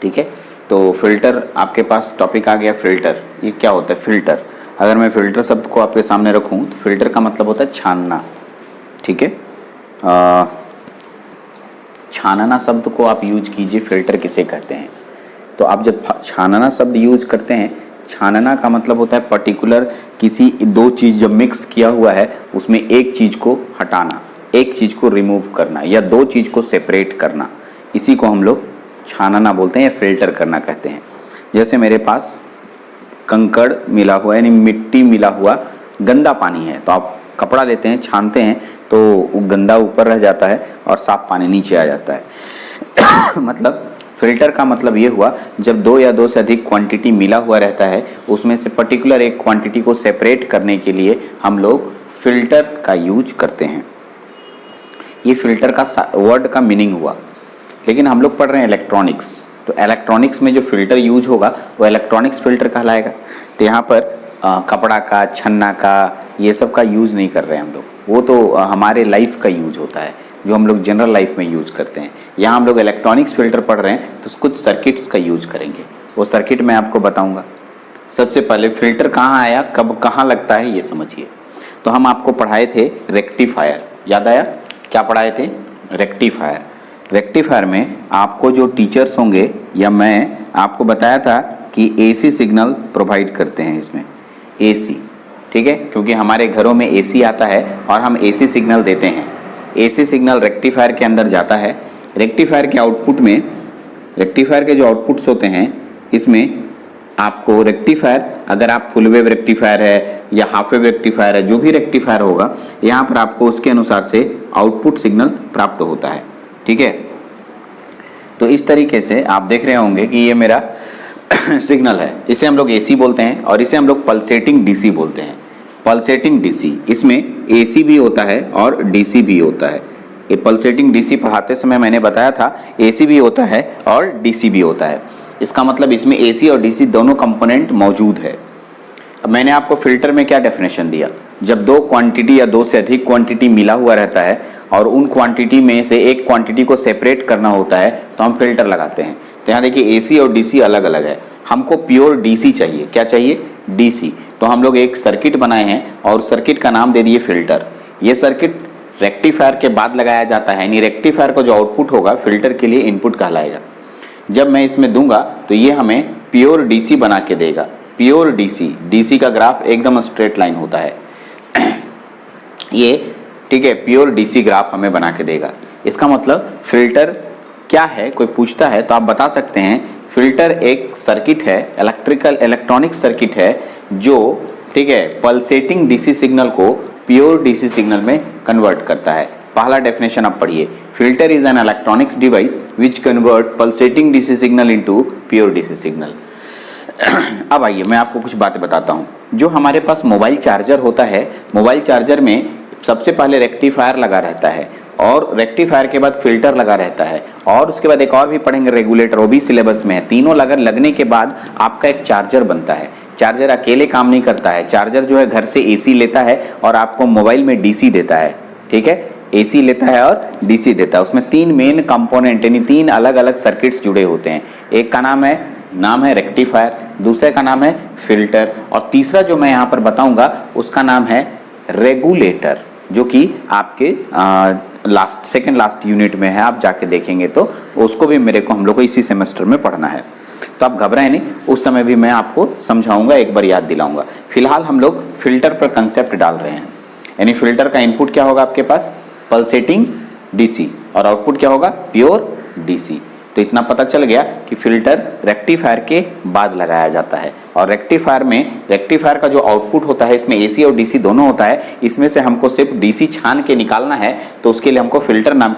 ठीक है। तो फिल्टर आपके पास टॉपिक आ गया। फिल्टर ये क्या होता है? फिल्टर, अगर मैं फिल्टर शब्द को आपके सामने रखूं तो फिल्टर का मतलब होता है छानना। ठीक है, छानना शब्द को आप यूज कीजिए, फिल्टर किसे कहते हैं। तो आप जब छानना शब्द यूज करते हैं, छानना का मतलब होता है पर्टिकुलर किसी दो चीज जब मिक्स किया हुआ है उसमें एक चीज को हटाना, एक चीज को रिमूव करना या दो चीज को सेपरेट करना, इसी को हम लोग छानना बोलते हैं या फिल्टर करना कहते हैं। जैसे मेरे पास कंकड़ मिला हुआ यानी मिट्टी मिला हुआ गंदा पानी है, तो आप कपड़ा लेते हैं, छानते हैं तो वो गंदा ऊपर रह जाता है और साफ पानी नीचे आ जाता है। मतलब फिल्टर का मतलब ये हुआ जब दो या दो से अधिक क्वांटिटी मिला हुआ रहता है, उसमें से पर्टिकुलर एक क्वांटिटी को सेपरेट करने के लिए हम लोग फिल्टर का यूज करते हैं। ये फिल्टर का वर्ड का मीनिंग हुआ। लेकिन हम लोग पढ़ रहे हैं इलेक्ट्रॉनिक्स, तो इलेक्ट्रॉनिक्स में जो फिल्टर यूज होगा वो इलेक्ट्रॉनिक्स फिल्टर कहलाएगा। तो यहाँ पर कपड़ा का, छन्ना का, ये सब का यूज नहीं कर रहे हैं हम लोग, वो तो हमारे लाइफ का यूज होता है जो हम लोग जनरल लाइफ में यूज करते हैं। यहाँ हम लोग इलेक्ट्रॉनिक्स फिल्टर पढ़ रहे हैं तो कुछ सर्किट्स का यूज करेंगे, वो सर्किट मैं आपको बताऊंगा। सबसे पहले फिल्टर कहाँ आया, कब, कहाँ लगता है, ये समझिए। तो हम आपको पढ़ाए थे रेक्टिफायर, याद आया? क्या पढ़ाए थे? रेक्टिफायर। रेक्टिफायर में आपको जो टीचर्स होंगे या मैं आपको बताया था कि एसी सिग्नल प्रोवाइड करते हैं इसमें, एसी। ठीक है, क्योंकि हमारे घरों में एसी आता है और हम एसी सिग्नल देते हैं। एसी सिग्नल रेक्टिफायर के अंदर जाता है। रेक्टिफायर के आउटपुट में, रेक्टिफायर के जो आउटपुट्स होते हैं इसमें आपको रेक्टिफायर, अगर आप फुल वेव रेक्टिफायर है या हाफ वेव रेक्टिफायर है, जो भी रेक्टिफायर होगा यहाँ पर आपको उसके अनुसार से आउटपुट सिग्नल प्राप्त होता है। ठीक है, तो इस तरीके से आप देख रहे होंगे कि ये मेरा सिग्नल है, इसे हम लोग एसी बोलते हैं और इसे हम लोग पल्सेटिंग डीसी बोलते हैं। पल्सेटिंग डीसी, इसमें एसी भी होता है और डीसी भी होता है। ये पल्सेटिंग डीसी पढ़ाते समय मैंने बताया था एसी भी होता है और डीसी भी होता है। इसका मतलब इसमें एसी और डीसी दोनों कंपोनेंट मौजूद है। अब मैंने आपको फिल्टर में क्या डेफिनेशन दिया, जब दो क्वांटिटी या दो से अधिक क्वांटिटी मिला हुआ रहता है और उन क्वांटिटी में से एक क्वांटिटी को सेपरेट करना होता है तो हम फिल्टर लगाते हैं। तो यहाँ देखिए एसी और डीसी अलग अलग है, हमको प्योर डीसी चाहिए। क्या चाहिए? डीसी। तो हम लोग एक सर्किट बनाए हैं और सर्किट का नाम दे दिए फिल्टर। ये सर्किट रेक्टिफायर के बाद लगाया जाता है, यानी रेक्टिफायर का जो आउटपुट होगा फिल्टर के लिए इनपुट कहलाएगा। जब मैं इसमें दूंगा तो ये हमें प्योर डीसी बना के देगा। प्योर डीसी, डीसी का ग्राफ एकदम स्ट्रेट लाइन होता है ये, ठीक है, प्योर डीसी ग्राफ हमें बना के देगा। इसका मतलब फिल्टर क्या है, कोई पूछता है तो आप बता सकते हैं फिल्टर एक सर्किट है, इलेक्ट्रॉनिक सर्किट है जो, ठीक है, पल्सेटिंग डीसी सिग्नल को प्योर डीसी सिग्नल में कन्वर्ट करता है। पहला डेफिनेशन आप पढ़िए, filter is an electronics device which convert pulsating DC signal into pure DC signal. अब आइए मैं आपको कुछ बातें बताता हूँ। जो हमारे पास मोबाइल चार्जर होता है, मोबाइल चार्जर में सबसे पहले रेक्टिफायर लगा रहता है और रेक्टिफायर के बाद फिल्टर लगा रहता है और उसके बाद एक और भी पढ़ेंगे रेगुलेटर, वो भी सिलेबस में है। तीनों लगने के बाद आपका एक चार्जर बनता है। चार्जर अकेले काम नहीं करता है, चार्जर जो है घर से एसी लेता है और आपको मोबाइल में डीसी देता है। ठीक है, एसी लेता है और डीसी देता है। उसमें तीन मेन कंपोनेंट यानी तीन अलग अलग सर्किट्स जुड़े होते हैं। एक का नाम है रेक्टिफायर, दूसरे का नाम है फिल्टर और तीसरा जो मैं यहाँ पर बताऊंगा उसका नाम है रेगुलेटर, जो कि आपके सेकेंड लास्ट यूनिट में है। आप जाके देखेंगे तो उसको भी हम लोग को इसी सेमेस्टर में पढ़ना है, तो आप घबराए नहीं, उस समय भी मैं आपको समझाऊंगा, एक बार याद दिलाऊंगा। फिलहाल हम लोग फिल्टर पर कंसेप्ट डाल रहे हैं, यानी फिल्टर का इनपुट क्या होगा आपके पास? पल्सेटिंग डीसी और आउटपुट क्या होगा? Pure DC. तो इतना पता चल गया कि फिल्टर रेक्टिफायर के बाद लगाया जाता है और रेक्टिफायर का जो आउटपुट होता है इसमें एसी और डीसी दोनों होता है। इसमें से हमको सिर्फ डीसी छान के निकालना है, तो उसके लिए हमको फिल्टर नाम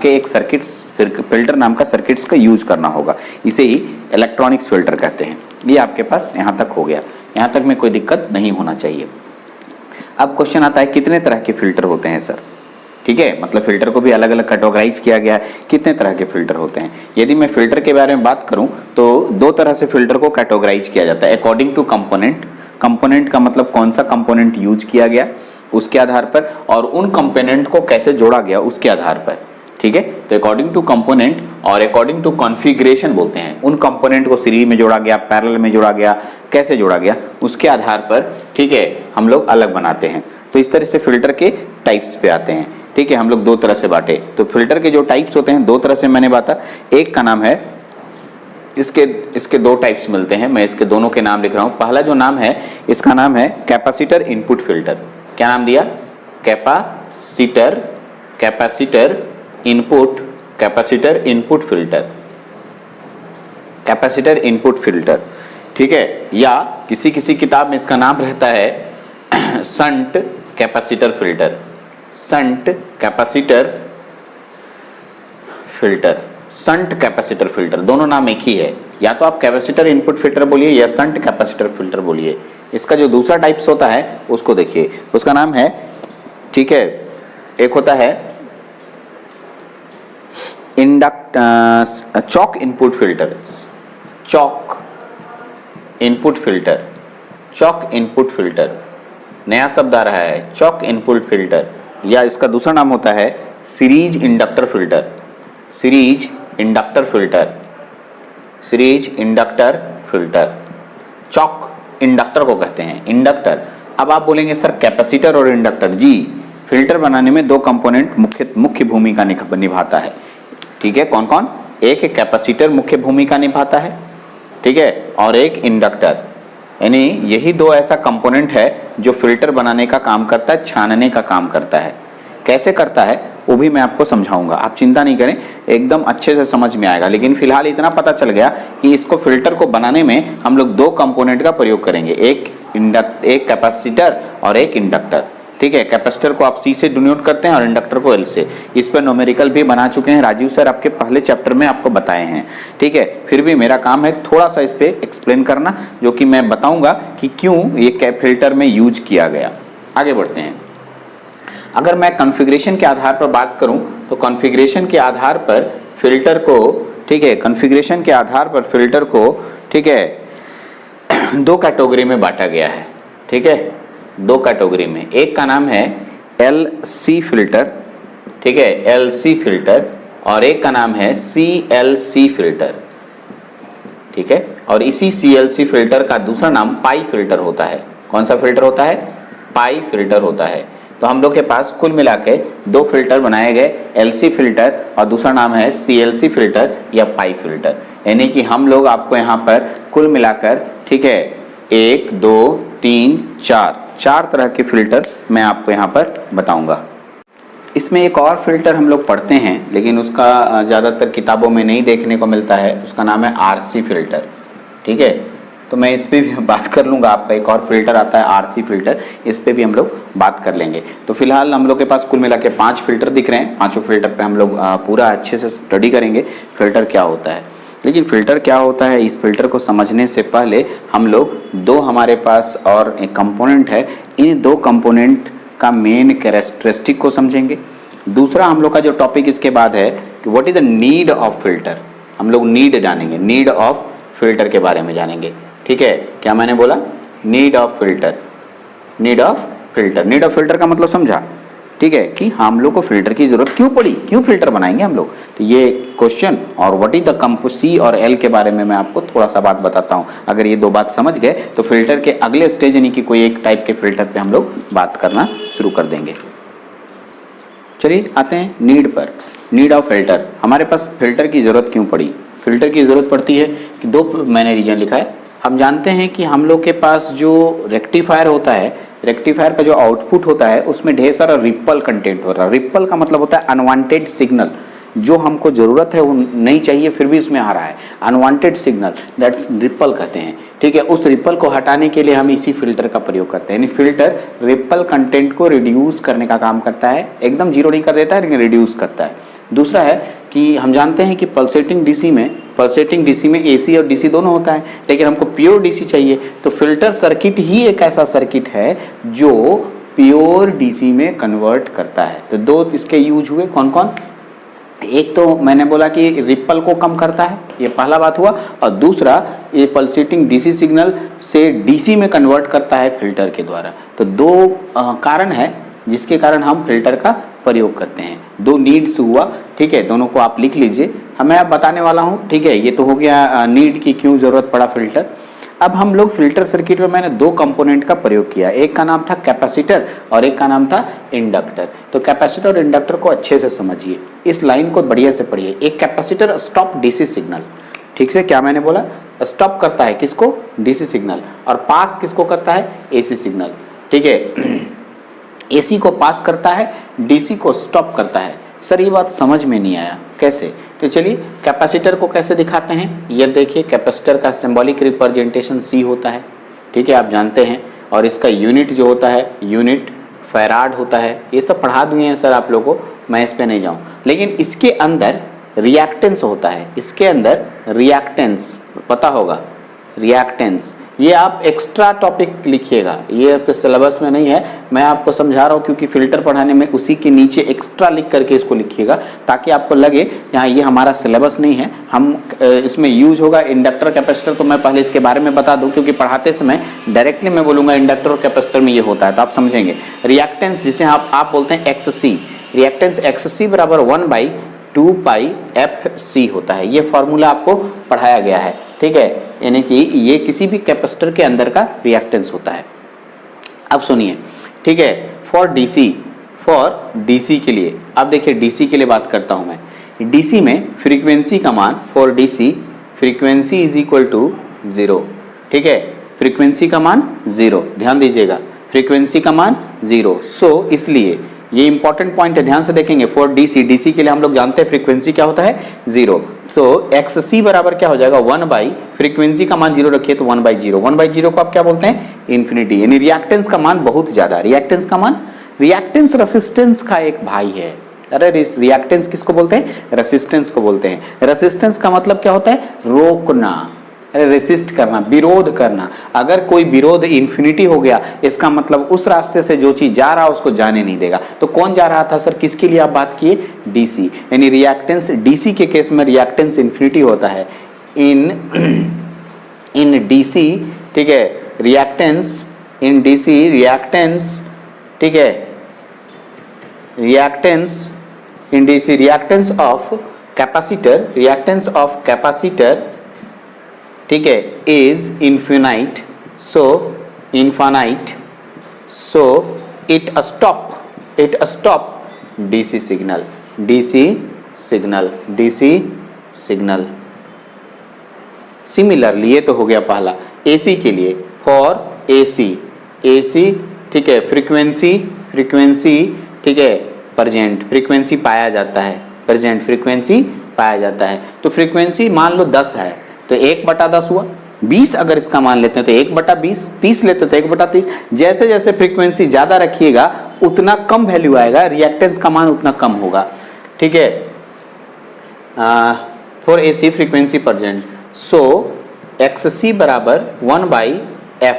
का सर्किट्स का यूज करना होगा। इसे ही इलेक्ट्रॉनिक्स फिल्टर कहते हैं। ये आपके पास यहाँ तक हो गया, यहाँ तक में कोई दिक्कत नहीं होना चाहिए। अब क्वेश्चन आता है कितने तरह के फिल्टर होते हैं सर? ठीक है, मतलब फिल्टर को भी अलग अलग कैटेगराइज किया गया है, कितने तरह के फिल्टर होते हैं। यदि मैं फिल्टर के बारे में बात करूं तो दो तरह से फिल्टर को कैटेगराइज किया जाता है, अकॉर्डिंग टू कंपोनेंट। कंपोनेंट का मतलब कौन सा कंपोनेंट यूज किया गया उसके आधार पर, और उन कंपोनेंट को कैसे जोड़ा गया उसके आधार पर। ठीक है। तो अकॉर्डिंग टू कंपोनेंट और अकॉर्डिंग टू कॉन्फ़िगरेशन बोलते हैं, उन कंपोनेंट को सीरीज में जोड़ा गया, पैरेलल में जोड़ा गया, कैसे जोड़ा गया, उसके आधार पर, ठीक है, हम लोग अलग बनाते हैं। तो इस तरह से फिल्टर के टाइप्स पे आते हैं, ठीक है। हम लोग दो तरह से बांटे, तो फिल्टर के जो टाइप्स होते हैं दो तरह से मैंने बांटा। एक का नाम है, इसके दो टाइप्स मिलते हैं, मैं इसके दोनों के नाम लिख रहा हूं। पहला जो नाम है, इसका नाम है कैपेसिटर इनपुट फिल्टर। क्या नाम दिया? Capacitor input filter, capacitor input filter, ठीक है। या किसी किसी किताब में इसका नाम रहता है shunt capacitor filter, shunt capacitor filter, shunt capacitor filter, दोनों नाम एक ही है। या तो आप कैपेसिटर इनपुट फिल्टर बोलिए या शंट कैपेसिटर फिल्टर बोलिए। इसका जो दूसरा टाइप्स होता है उसको देखिए, उसका नाम है, ठीक है, एक होता है chalk input filter, chalk input filter, chalk input filter, नया शब्द आ रहा है, चॉक इनपुट फिल्टर। या इसका दूसरा नाम होता है series inductor filter, series inductor filter, series inductor filter, chalk inductor को कहते हैं, इंडक्टर। अब आप बोलेंगे सर कैपेसिटर और इंडक्टर, जी, फिल्टर बनाने में दो कंपोनेंट मुख्य भूमिका निभाता है, ठीक है। कौन कौन? एक कैपेसिटर मुख्य भूमिका निभाता है, ठीक है, और एक इंडक्टर। यानी यही दो ऐसा कंपोनेंट है जो फिल्टर बनाने का काम करता है, छानने का काम करता है। कैसे करता है वो भी मैं आपको समझाऊंगा, आप चिंता नहीं करें, एकदम अच्छे से समझ में आएगा। लेकिन फिलहाल इतना पता चल गया कि इसको फिल्टर को बनाने में हम लोग दो कंपोनेंट का प्रयोग करेंगे, एक कैपेसिटर और एक इंडक्टर, ठीक है। कैपेसिटर को आप C से डिनोट करते हैं और इंडक्टर को L से। इस पर न्यूमेरिकल भी बना चुके हैं राजीव सर, आपके पहले चैप्टर में आपको बताए हैं, ठीक है। फिर भी मेरा काम है थोड़ा सा इस पे एक्सप्लेन करना, जो कि मैं बताऊंगा कि क्यों ये फिल्टर में यूज किया गया। आगे बढ़ते हैं। अगर मैं कॉन्फ़िगरेशन के आधार पर बात करूं तो कॉन्फ़िगरेशन के आधार पर फिल्टर को, ठीक है, कॉन्फ़िगरेशन के आधार पर फिल्टर को, ठीक है, दो कैटेगरी में बांटा गया है, ठीक है, दो कैटेगरी में। एक का नाम है LC फिल्टर, ठीक है, LC फिल्टर, और एक का नाम है CLC फिल्टर, ठीक है। और इसी CLC फिल्टर का दूसरा नाम पाई फिल्टर होता है। कौन सा फिल्टर होता है? पाई फिल्टर होता है। तो हम लोग के पास कुल मिला के दो फिल्टर बनाए गए, LC फिल्टर और दूसरा नाम है CLC फिल्टर या पाई फिल्टर। यानी कि हम लोग आपको यहाँ पर कुल मिलाकर, ठीक है, 1 2 3 4 तरह के फिल्टर मैं आपको यहाँ पर बताऊंगा। इसमें एक और फिल्टर हम लोग पढ़ते हैं लेकिन उसका ज़्यादातर किताबों में नहीं देखने को मिलता है, उसका नाम है RC फिल्टर, ठीक है। तो मैं इस पर भी बात कर लूँगा। आपका एक और फिल्टर आता है RC फिल्टर, इस पर भी हम लोग बात कर लेंगे। तो फिलहाल हम लोग के पास कुल मिला के 5 फिल्टर दिख रहे हैं। पांचों फिल्टर पे हम लोग पूरा अच्छे से स्टडी करेंगे फिल्टर क्या होता है। लेकिन फिल्टर क्या होता है, इस फिल्टर को समझने से पहले हम लोग दो, हमारे पास और एक कंपोनेंट है, इन दो कंपोनेंट का मेन कैरेक्टरिस्टिक को समझेंगे। दूसरा हम लोग का जो टॉपिक इसके बाद है कि what is the need of filter, हम लोग नीड जानेंगे, नीड ऑफ फिल्टर के बारे में जानेंगे, ठीक है। क्या मैंने बोला? Need of filter, need of filter. Need of filter का मतलब समझा, ठीक है, कि हम लोग को फिल्टर की जरूरत क्यों पड़ी, क्यों फिल्टर बनाएंगे हम लोग। तो ये क्वेश्चन और व्हाट इज द C और L के बारे में मैं आपको थोड़ा सा बात बताता हूँ। अगर ये दो बात समझ गए तो फिल्टर के अगले स्टेज यानी कि कोई एक टाइप के फिल्टर पे हम लोग बात करना शुरू कर देंगे। चलिए आते हैं नीड पर। नीड ऑफ फिल्टर, हमारे पास फिल्टर की जरूरत क्यों पड़ी? फिल्टर की जरूरत पड़ती है कि दो, मैंने रीजन लिखा है। हम जानते हैं कि हम लोग के पास जो रेक्टिफायर होता है, रेक्टिफायर का जो आउटपुट होता है उसमें ढेर सारा रिपल कंटेंट होता है। रिपल का मतलब होता है अनवांटेड सिग्नल, जो हमको जरूरत है वो नहीं चाहिए फिर भी उसमें आ रहा है, अनवांटेड सिग्नल, दैट्स रिपल कहते हैं, ठीक है। उस रिपल को हटाने के लिए हम इसी फिल्टर का प्रयोग करते हैं। यानी फिल्टर रिपल कंटेंट को रिड्यूस करने का काम करता है, एकदम जीरो नहीं कर देता है लेकिन रिड्यूस करता है। दूसरा है कि हम जानते हैं कि पल्सेटिंग डीसी में AC और DC दोनों होता है, लेकिन हमको प्योर DC चाहिए। तो फिल्टर सर्किट ही एक ऐसा सर्किट है जो प्योर DC में कन्वर्ट करता है। तो दो इसके यूज हुए, कौन कौन? एक तो मैंने बोला कि रिपल को कम करता है, ये पहला बात हुआ, और दूसरा ये पल्सेटिंग DC सिग्नल से DC में कन्वर्ट करता है फिल्टर के द्वारा। तो दो कारण है जिसके कारण हम फिल्टर का प्रयोग करते हैं। दो नीड्स हुआ, ठीक है, दोनों को आप लिख लीजिए, हमें अब बताने वाला हूँ, ठीक है। ये तो हो गया नीड की क्यों जरूरत पड़ा फिल्टर। अब हम लोग फिल्टर सर्किट में मैंने दो कंपोनेंट का प्रयोग किया, एक का नाम था कैपेसिटर और एक का नाम था इंडक्टर। तो कैपेसिटर और इंडक्टर को अच्छे से समझिए, इस लाइन को बढ़िया से पढ़िए। एक कैपेसिटर स्टॉप डीसी सिग्नल, ठीक से, क्या मैंने बोला, स्टॉप करता है किसको, डीसी सिग्नल, और पास किसको करता है, एसी सिग्नल, ठीक है। एसी को पास करता है, डीसी को स्टॉप करता है। सर ये बात समझ में नहीं आया, कैसे? तो चलिए कैपेसिटर को कैसे दिखाते हैं, ये देखिए, कैपेसिटर का सिंबॉलिक रिप्रेजेंटेशन सी होता है, ठीक है, आप जानते हैं। और इसका यूनिट जो होता है, यूनिट फैराड होता है। ये सब पढ़ा दिए हैं सर आप लोगों को, मैं इस पे नहीं जाऊँ। लेकिन इसके अंदर रिएक्टेंस होता है, इसके अंदर रिएक्टेंस पता होगा, रिएक्टेंस, ये आप एक्स्ट्रा टॉपिक लिखिएगा, ये आपके सिलेबस में नहीं है, मैं आपको समझा रहा हूँ क्योंकि फिल्टर पढ़ाने में उसी के नीचे एक्स्ट्रा लिख करके इसको लिखिएगा, ताकि आपको लगे यहाँ ये हमारा सिलेबस नहीं है, हम इसमें यूज होगा इंडक्टर कैपेसिटर। तो मैं पहले इसके बारे में बता दूँ, क्योंकि पढ़ाते समय डायरेक्टली मैं बोलूँगा इंडक्टर और कैपेसिटर में ये होता है, तो आप समझेंगे। रिएक्टेंस जिसे आप बोलते हैं एक्स सी, रिएक्टेंस एक्स सी बराबर 1/2πfc होता है। ये फॉर्मूला आपको पढ़ाया गया है, ठीक है, यानी कि ये किसी भी कैपेसिटर के अंदर का रिएक्टेंस होता है। अब सुनिए, ठीक है, फॉर डीसी के लिए, अब देखिए डीसी के लिए बात करता हूं मैं। डीसी में फ्रीक्वेंसी का मान, for DC frequency is equal to 0, ठीक है, फ्रीक्वेंसी का मान 0, ध्यान दीजिएगा, फ्रीक्वेंसी का मान 0। सो इसलिए ये इंपॉर्टेंट पॉइंट है, ध्यान से देखेंगे। फॉर डीसी के लिए हम लोग जानते हैं फ्रीक्वेंसी क्या होता है, 0। तो एक्स सी बराबर क्या हो जाएगा, 1 फ्रीक्वेंसी का मान 0 रखिए तो 1/0, 1/0 को आप क्या बोलते हैं, इन्फिनिटी, यानी रिएक्टेंस का मान बहुत ज्यादा। रिएक्टेंस का मान, रिएक्टेंस रेसिस्टेंस का एक भाई है। अरे रिएक्टेंस किसको बोलते हैं, रेसिस्टेंस को बोलते हैं। रेसिस्टेंस का मतलब क्या होता है, रोकना, रेसिस्ट करना, विरोध करना। अगर कोई विरोध इन्फिनिटी हो गया, इसका मतलब उस रास्ते से जो चीज जा रहा है उसको जाने नहीं देगा। तो कौन जा रहा था सर, किसके लिए आप बात किए, डीसी, यानी रिएक्टेंस डीसी के केस में रिएक्टेंस इन्फिनिटी होता है। इन डीसी, ठीक है, रिएक्टेंस इन डीसी, रिएक्टेंस, ठीक है, reactance in DC, reactance of capacitor, reactance of capacitor, ठीक है, is infinite, so infinite, so it stop DC signal, DC signal. Similarly, ये तो हो गया पहला। एसी के लिए, फॉर एसी, ठीक है, फ्रीक्वेंसी, ठीक है, प्रेजेंट, फ्रीक्वेंसी पाया जाता है, प्रेजेंट फ्रीक्वेंसी पाया जाता है। तो फ्रीक्वेंसी मान लो 10 है, तो 1/10 हुआ। 20 अगर इसका मान लेते हैं तो 1/20, 30 लेते तो 1/30। जैसे जैसे फ्रीक्वेंसी ज्यादा रखिएगा उतना कम वैल्यू आएगा, रिएक्टेंस का मान उतना कम होगा, ठीक है। For AC frequency present, so X C बराबर 1/f,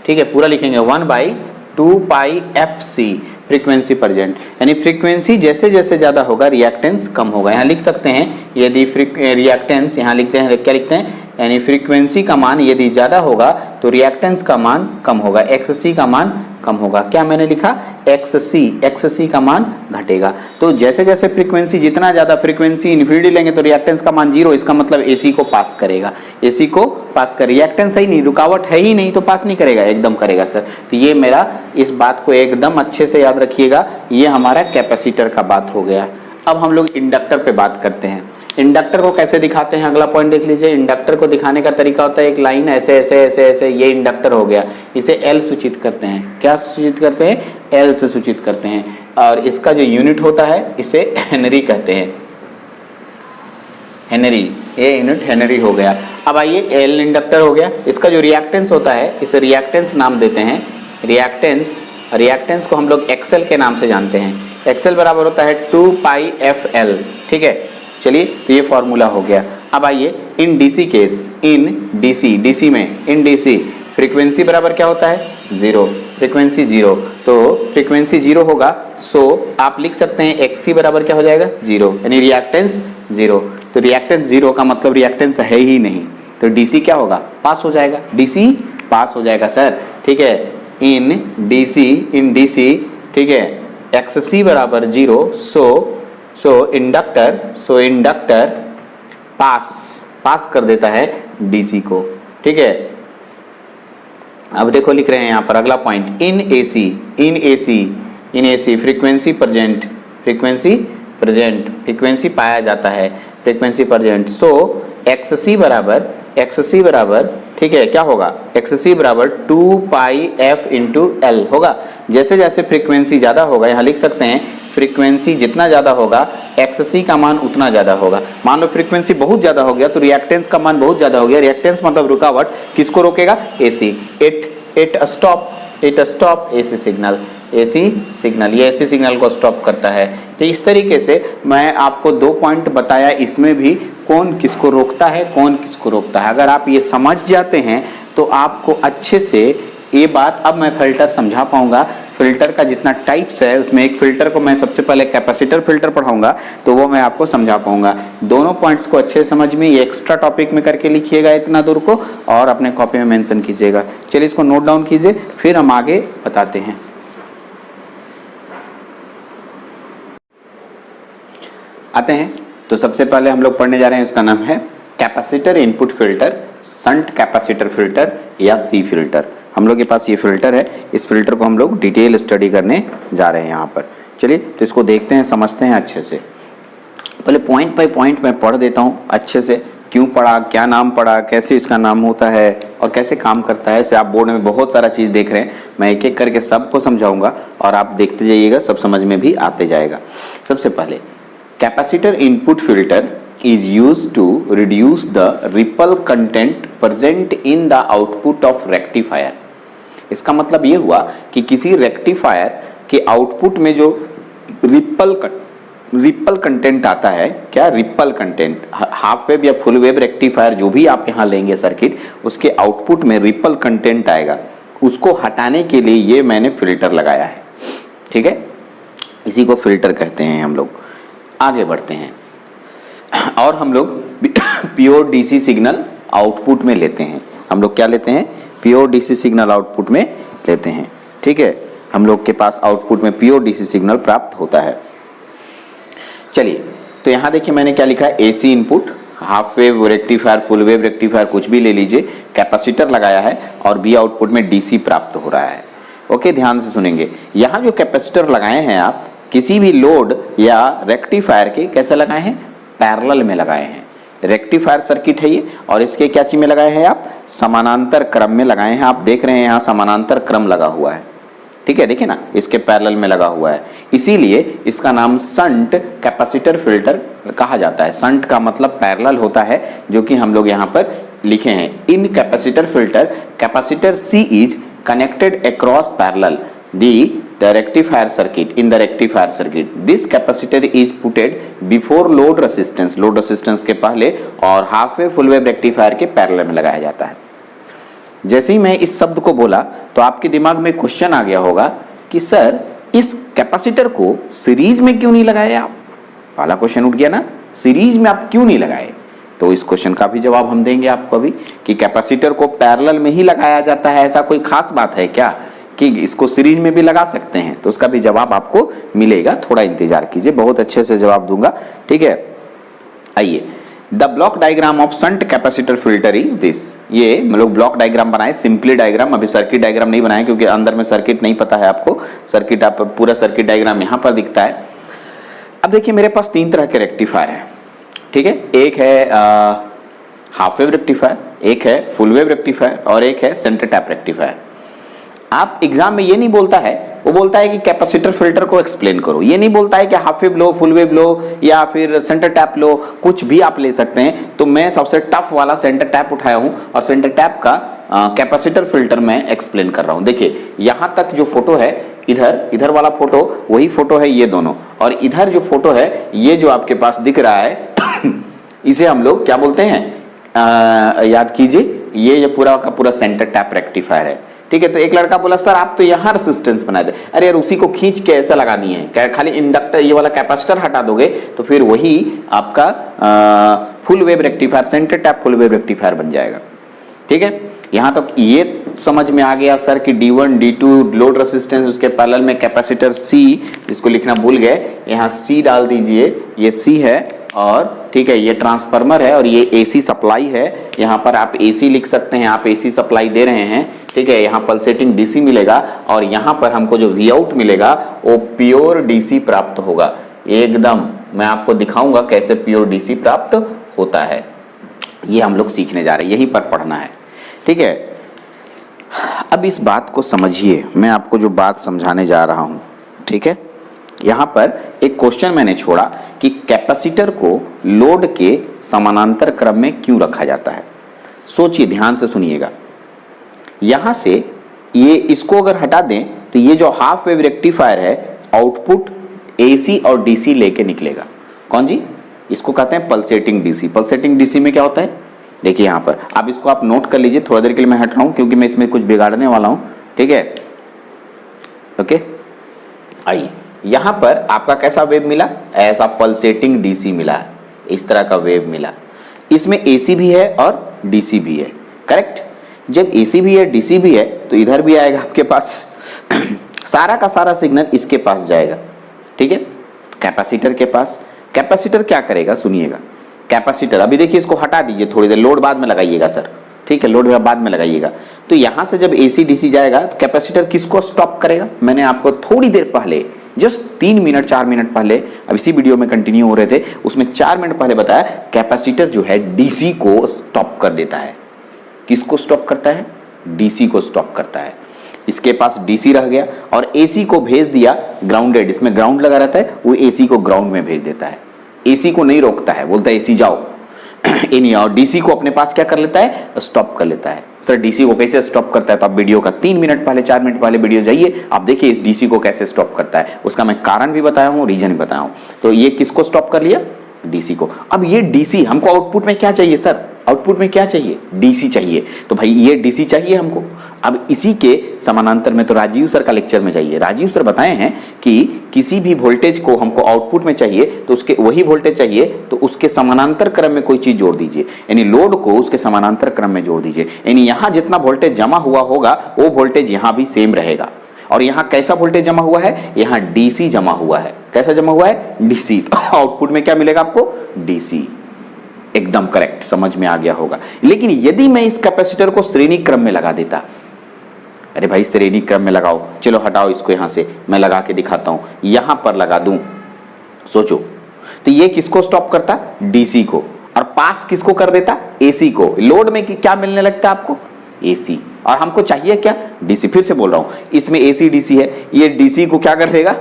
ठीक है, पूरा लिखेंगे 1/2πfc फ्रीक्वेंसी प्रेजेंट, यानी फ्रीक्वेंसी जैसे जैसे ज्यादा होगा रिएक्टेंस कम होगा। यहाँ लिख सकते हैं, यदि रिएक्टेंस, यहाँ लिखते हैं, क्या लिखते हैं, यानी फ्रीक्वेंसी का मान यदि ज्यादा होगा तो रिएक्टेंस का मान कम होगा, एक्स सी का मान कम होगा। क्या मैंने लिखा, एक्स सी का मान घटेगा। तो जैसे जैसे फ्रीक्वेंसी, जितना ज्यादा फ्रीक्वेंसी इन्फिनिटी लेंगे तो रिएक्टेंस का मान 0, इसका मतलब एसी को पास करेगा, एसी को पास कर, रिएक्टेंस ही नहीं, रुकावट है ही नहीं तो पास नहीं करेगा, एकदम करेगा सर। तो ये मेरा, इस बात को एकदम अच्छे से याद रखिएगा, ये हमारा कैपेसिटर का बात हो गया। अब हम लोग इंडक्टर पे बात करते हैं। इंडक्टर को कैसे दिखाते हैं, अगला पॉइंट देख लीजिए। इंडक्टर को दिखाने का तरीका होता है, एक लाइन ऐसे ऐसे ऐसे ऐसे, ये इंडक्टर हो गया, इसे एल सूचित करते हैं। क्या सूचित करते हैं, एल से सूचित करते हैं। और इसका जो यूनिट होता है इसे हेनरी कहते हैं, हेनरी, ये यूनिट हेनरी हो गया। अब आइए, एल इंडक्टर हो गया, इसका जो रिएक्टेंस होता है इसे रिएक्टेंस नाम देते हैं, रिएक्टेंस को हम लोग एक्सएल के नाम से जानते हैं। एक्सएल बराबर होता है 2πfl, ठीक है। चलिए, तो ये फॉर्मूला हो गया। अब आइए, in DC case, in DC में, इन डीसी फ्रीक्वेंसी बराबर क्या होता है, 0, फ्रीक्वेंसी 0। तो फ्रीक्वेंसी 0 होगा, सो आप लिख सकते हैं एक्सी बराबर क्या हो जाएगा, 0, यानी रिएक्टेंस 0। तो रिएक्टेंस 0 का मतलब रिएक्टेंस है ही नहीं, तो डीसी क्या होगा, पास हो जाएगा, डीसी पास हो जाएगा सर, ठीक है। इन डीसी, ठीक है, XC बराबर 0, सो इंडक्टर पास कर देता है DC को। ठीक है, अब देखो लिख रहे हैं यहाँ पर अगला पॉइंट, इन एसी फ्रीक्वेंसी पाया जाता है, फ्रीक्वेंसी प्रेजेंट। सो XC बराबर ठीक है क्या होगा, XC बराबर 2 पाई f इंटू L होगा। जैसे जैसे फ्रीक्वेंसी ज्यादा होगा, यहाँ लिख सकते हैं फ्रीक्वेंसी जितना ज्यादा होगा XC का मान उतना ज्यादा होगा। मान लो फ्रीक्वेंसी बहुत ज्यादा हो गया तो रिएक्टेंस का मान बहुत ज्यादा हो गया। रिएक्टेंस मतलब रुकावट, किसको रोकेगा, AC। It stop AC signal, ये AC सिग्नल को स्टॉप करता है। तो इस तरीके से मैं आपको 2 पॉइंट बताया, इसमें भी कौन किसको रोकता है, कौन किसको रोकता है। अगर आप ये समझ जाते हैं तो आपको अच्छे से ये बात, अब मैं फिल्टर समझा पाऊंगा। फिल्टर का जितना टाइप्स है उसमें एक फिल्टर को मैं सबसे पहले कैपेसिटर फिल्टर पढ़ाऊंगा तो वो मैं आपको समझा पाऊंगा। दोनों पॉइंट्स को अच्छे समझ में ये एक्स्ट्रा टॉपिक में करके लिखिएगा इतना दूर को, और अपने कॉपी में मेंशन कीजिएगा। चलिए इसको नोट डाउन कीजिए, फिर हम आगे बताते हैं। आते हैं तो सबसे पहले हम लोग पढ़ने जा रहे हैं, उसका नाम है capacitor input filter, shunt capacitor filter या सी फिल्टर। हम लोग के पास ये फिल्टर है, इस फिल्टर को हम लोग डिटेल स्टडी करने जा रहे हैं यहाँ पर। चलिए तो इसको देखते हैं, समझते हैं अच्छे से। पहले पॉइंट बाय पॉइंट मैं पढ़ देता हूँ अच्छे से, क्यों पढ़ा, क्या नाम पढ़ा, कैसे इसका नाम होता है और कैसे काम करता है। ऐसे आप बोर्ड में बहुत सारा चीज़ देख रहे हैं, मैं एक एक करके सबको समझाऊंगा और आप देखते जाइएगा, सब समझ में भी आते जाएगा। सबसे पहले capacitor input filter is used to reduce the ripple content present in the output of rectifier। इसका मतलब ये हुआ कि किसी रेक्टिफायर के आउटपुट में जो रिपल कंटेंट आता है, क्या रिपल कंटेंट, हाफ वेव या फुल वेव रेक्टिफायर जो भी आप यहाँ लेंगे सर्किट, उसके आउटपुट में रिपल कंटेंट आएगा, उसको हटाने के लिए ये मैंने फिल्टर लगाया है। ठीक है, इसी को फिल्टर कहते हैं हम लोग। आगे बढ़ते हैं और हम लोग प्योर डीसी सिग्नल आउटपुट में लेते हैं। हम लोग क्या लेते हैं, प्योर डीसी सिग्नल आउटपुट में लेते हैं। ठीक है, हम लोग के पास आउटपुट में प्योर डीसी सिग्नल प्राप्त होता है। चलिए तो यहाँ देखिए मैंने क्या लिखा है, AC input, half wave rectifier, full wave rectifier, कुछ भी ले लीजिए, कैपेसिटर लगाया है और बी आउटपुट में डीसी प्राप्त हो रहा है। ओके, ध्यान से सुनेंगे। यहाँ जो कैपेसिटर लगाए हैं आप किसी भी लोड या रेक्टिफायर के कैसे लगाए हैं, पैरेलल में लगाए हैं। रेक्टिफायर सर्किट है ये, और इसके क्या चीज में लगाए हैं आप, समानांतर क्रम में लगाए हैं। आप देख रहे हैं यहाँ समानांतर क्रम लगा हुआ है। ठीक है, देखिए ना, इसके पैरेलल में लगा हुआ है, इसीलिए इसका नाम शंट कैपेसिटर फिल्टर कहा जाता है। शंट का मतलब पैरेलल होता है, जो कि हम लोग यहाँ पर लिखे हैं। In capacitor filter, capacitor C is connected across parallel the rectifier circuit. In the rectifier circuit, this capacitor is putted before load resistance के पहले और half wave full wave rectifier के पैरेलल में लगाया जाता है। जैसे ही मैं इस शब्द को बोला तो आपके दिमाग में क्वेश्चन आ गया होगा कि सर इस कैपेसिटर को सीरीज में क्यों नहीं लगाए आप, पहला क्वेश्चन उठ गया ना, सीरीज में आप क्यों नहीं लगाए। तो इस क्वेश्चन का भी जवाब हम देंगे आपको अभी, कि कैपेसिटर को पैरेलल में ही लगाया जाता है, ऐसा कोई खास बात है क्या कि इसको सीरीज में भी लगा सकते हैं, तो उसका भी जवाब आपको मिलेगा। थोड़ा इंतजार कीजिए, बहुत अच्छे से जवाब दूंगा। ठीक है, आइए, the block diagram of shunt capacitor filter is this. ये हम लोग ब्लॉक डायग्राम बनाए, सिंपली डायग्राम, अभी सर्किट डायग्राम नहीं बनाए क्योंकि अंदर में सर्किट नहीं पता है आपको। सर्किट आप पूरा सर्किट डायग्राम यहाँ पर दिखता है। अब देखिए मेरे पास 3 तरह के रेक्टिफायर है। ठीक है, एक है हाफ वेव रेक्टिफायर, एक है फुल वेव रेक्टिफायर और एक है सेंटर टैप रेक्टिफायर। आप एग्जाम में ये नहीं बोलता है, वो बोलता है कि कैपेसिटर फिल्टर को एक्सप्लेन करो। ये नहीं बोलता है कि हाफ वेव लो, फुल वेव लो या फिर सेंटर टैप लो, कुछ भी आप ले सकते हैं। तो मैं सबसे टफ वाला सेंटर टैप उठाया हूं और सेंटर टैप का कैपेसिटर फिल्टर मैं एक्सप्लेन कर रहा हूं। देखिए यहाँ तक जो फोटो है, इधर वाला फोटो वही फोटो है ये दोनों, और इधर जो फोटो है ये जो आपके पास दिख रहा है इसे हम लोग क्या बोलते हैं, याद कीजिए, ये पूरा का पूरा सेंटर टैप रेक्टिफायर है। ठीक है, तो एक लड़का बोला सर आप तो यहाँ रेजिस्टेंस बना दे, अरे यार उसी को खींच के ऐसा लगानी है क्या, खाली इंडक्टर ये वाला कैपेसिटर हटा दोगे तो फिर वही आपका full wave rectifier, centre tap full wave rectifier बन जाएगा। ठीक है, यहां तक ये समझ में आ गया सर कि D1 D2 लोड रेसिस्टेंस, उसके पैरेलल में कैपेसिटर C, इसको लिखना भूल गए, यहाँ C डाल दीजिए, ये C है और ठीक है ये ट्रांसफार्मर है और ये AC सप्लाई है, यहाँ पर आप AC लिख सकते हैं, आप AC सप्लाई दे रहे हैं, ठीक है, यहाँ पल्सेटिंग DC मिलेगा और यहाँ पर हमको जो Vout मिलेगा वो प्योर DC प्राप्त होगा। एकदम मैं आपको दिखाऊंगा कैसे प्योर DC प्राप्त होता है, ये हम लोग सीखने जा रहे हैं, यहीं पर पढ़ना है, ठीक है। अब इस बात को समझिए, मैं आपको जो बात समझाने जा रहा हूं, ठीक है। यहां पर एक क्वेश्चन मैंने छोड़ा कि कैपेसिटर को लोड के समानांतर क्रम में क्यों रखा जाता है। सोचिए, ध्यान से सुनिएगा, यहां से ये इसको अगर हटा दें तो ये जो हाफ वेव रेक्टिफायर है आउटपुट AC और DC लेके निकलेगा। कौन जी? इसको कहते हैं पल्सेटिंग DC। पल्सेटिंग DC में क्या होता है, देखिए यहां पर, अब इसको आप नोट कर लीजिए, थोड़ी देर के लिए मैं हट रहा हूं क्योंकि मैं इसमें कुछ बिगाड़ने वाला हूं, ठीक है। ओके, आइए, यहां पर आपका कैसा वेव मिला, ऐसा पल्सेटिंग DC मिला, इस तरह का वेव मिला। इसमें AC भी है और DC भी है, करेक्ट। जब AC भी है DC भी है तो इधर भी आएगा आपके पास सारा का सारा सिग्नल इसके पास जाएगा, ठीक है, कैपेसिटर के पास। कैपेसिटर क्या करेगा, सुनिएगा, कैपेसिटर, अभी देखिए इसको हटा दीजिए थोड़ी देर, लोड बाद में लगाइएगा सर, ठीक है, लोड बाद में लगाइएगा। तो यहां से जब AC DC जाएगा तो कैपेसिटर किसको स्टॉप करेगा, मैंने आपको थोड़ी देर पहले, जस्ट 3 मिनट 4 मिनट पहले, अब इसी वीडियो में कंटिन्यू हो रहे थे, उसमें 4 मिनट पहले बताया, कैपेसिटर जो है DC को स्टॉप कर देता है। किसको स्टॉप करता है, DC को स्टॉप करता है। इसके पास DC रह गया और AC को भेज दिया ग्राउंडेड, इसमें ग्राउंड लगा रहता है, वो AC को ग्राउंड में भेज देता है, AC को नहीं रोकता है, बोलता है AC जाओ इन, और DC को अपने पास क्या कर लेता है, स्टॉप कर लेता है। सर DC को कैसे स्टॉप करता है, तो आप वीडियो का 3 मिनट पहले 4 मिनट पहले वीडियो जाइए, आप देखिए इस DC को कैसे स्टॉप करता है, उसका मैं कारण भी बताया हूँ, रीजन भी बताया हूँ। तो ये किसको स्टॉप कर लिया, DC को। अब ये DC हमको आउटपुट में क्या चाहिए सर, आउटपुट में क्या चाहिए, DC चाहिए, तो भाई ये DC चाहिए हमको। अब इसी के समानांतर में तो राजीव सर का लेक्चर में चाहिए, राजीव सर बताए हैं कि किसी भी वोल्टेज को हमको आउटपुट में चाहिए तो उसके वही वोल्टेज चाहिए तो उसके समानांतर क्रम में कोई चीज जोड़ दीजिए, यानी लोड को उसके समानांतर क्रम में जोड़ दीजिए, यानी यहां जितना वोल्टेज जमा हुआ होगा वो वोल्टेज यहां भी सेम रहेगा। और यहां कैसा वोल्टेज जमा हुआ है, यहां DC जमा हुआ है। कैसा जमा हुआ है, DC। आउटपुट में क्या मिलेगा आपको, DC। एकदम करेक्ट, समझ में आ गया होगा। लेकिन यदि मैं इस कैपेसिटर को श्रेणी क्रम में लगा देता, अरे भाई श्रेणी क्रम में लगाओ, चलो हटाओ इसको, यहां से मैं लगा के दिखाता हूं, यहां पर लगा दूं, सोचो, तो ये किसको स्टॉप करता, DC को, और पास किसको कर देता, AC को। लोड में क्या मिलने लगता आपको, AC, और हमको चाहिए क्या, DC। फिर से बोल रहा हूं, इसमें AC DC है, ये DC को क्या कर लेगा,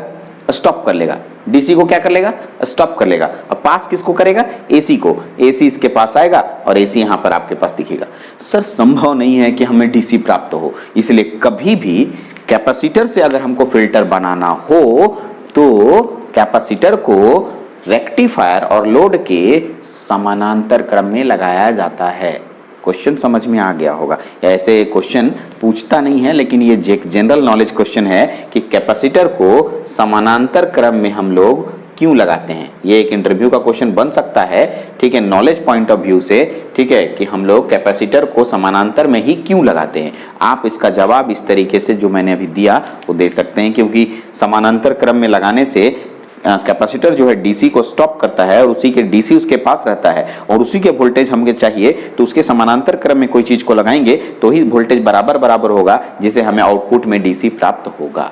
स्टॉप कर लेगा, DC को क्या कर लेगा, स्टॉप कर लेगा, और पास किसको करेगा, AC को। AC इसके पास आएगा और AC यहां पर आपके पास दिखेगा। सर संभव नहीं है कि हमें DC प्राप्त हो, इसलिए कभी भी कैपेसिटर से अगर हमको फिल्टर बनाना हो तो कैपेसिटर को रेक्टिफायर और लोड के समानांतर क्रम में लगाया जाता है। क्वेश्चन समझ में आ गया होगा, ऐसे क्वेश्चन पूछता नहीं है, लेकिन ये जनरल नॉलेज क्वेश्चन है कि कैपेसिटर को समानांतर क्रम में हम लोग क्यों लगाते हैं। ये एक इंटरव्यू का क्वेश्चन बन सकता है, ठीक है, नॉलेज पॉइंट ऑफ व्यू से, ठीक है, कि हम लोग कैपेसिटर को समानांतर में ही क्यों लगाते हैं। आप इसका जवाब इस तरीके से जो मैंने अभी दिया वो दे सकते हैं, क्योंकि समानांतर क्रम में लगाने से कैपेसिटर जो है DC को स्टॉप करता है और उसी के DC उसके पास रहता है और उसी के वोल्टेज हमें चाहिए, तो उसके समानांतर क्रम में कोई चीज को लगाएंगे तो ही वोल्टेज बराबर बराबर होगा, जिसे हमें आउटपुट में DC प्राप्त होगा।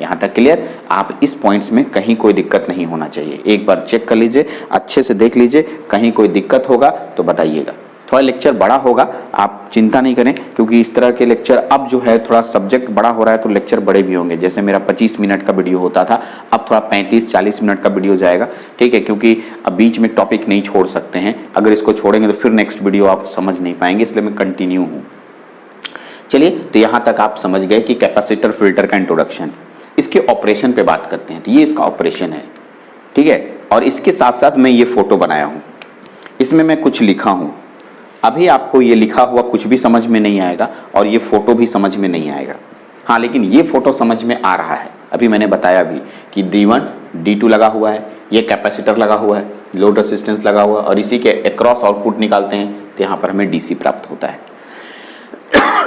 यहां तक क्लियर, आप इस पॉइंट्स में कहीं कोई दिक्कत नहीं होना चाहिए, एक बार चेक कर लीजिए, अच्छे से देख लीजिए, कहीं कोई दिक्कत होगा तो बताइएगा। थोड़ा लेक्चर बड़ा होगा, आप चिंता नहीं करें, क्योंकि इस तरह के लेक्चर अब जो है थोड़ा सब्जेक्ट बड़ा हो रहा है तो लेक्चर बड़े भी होंगे। जैसे मेरा 25 मिनट का वीडियो होता था, अब थोड़ा 35-40 मिनट का वीडियो जाएगा, ठीक है, क्योंकि अब बीच में टॉपिक नहीं छोड़ सकते हैं, अगर इसको छोड़ेंगे तो फिर नेक्स्ट वीडियो आप समझ नहीं पाएंगे, इसलिए मैं कंटिन्यू हूँ। चलिए, तो यहाँ तक आप समझ गए कि कैपेसिटर फिल्टर का इंट्रोडक्शन। इसके ऑपरेशन पे बात करते हैं, तो ये इसका ऑपरेशन है, ठीक है, और इसके साथ साथ मैं ये फोटो बनाया हूँ, इसमें मैं कुछ लिखा हूँ। अभी आपको ये लिखा हुआ कुछ भी समझ में नहीं आएगा और ये फोटो भी समझ में नहीं आएगा, हाँ, लेकिन ये फोटो समझ में आ रहा है। अभी मैंने बताया भी कि D1 D2 लगा हुआ है, ये कैपेसिटर लगा हुआ है, लोड रेसिस्टेंस लगा हुआ है, और इसी के अक्रॉस आउटपुट निकालते हैं तो यहाँ पर हमें DC प्राप्त होता है।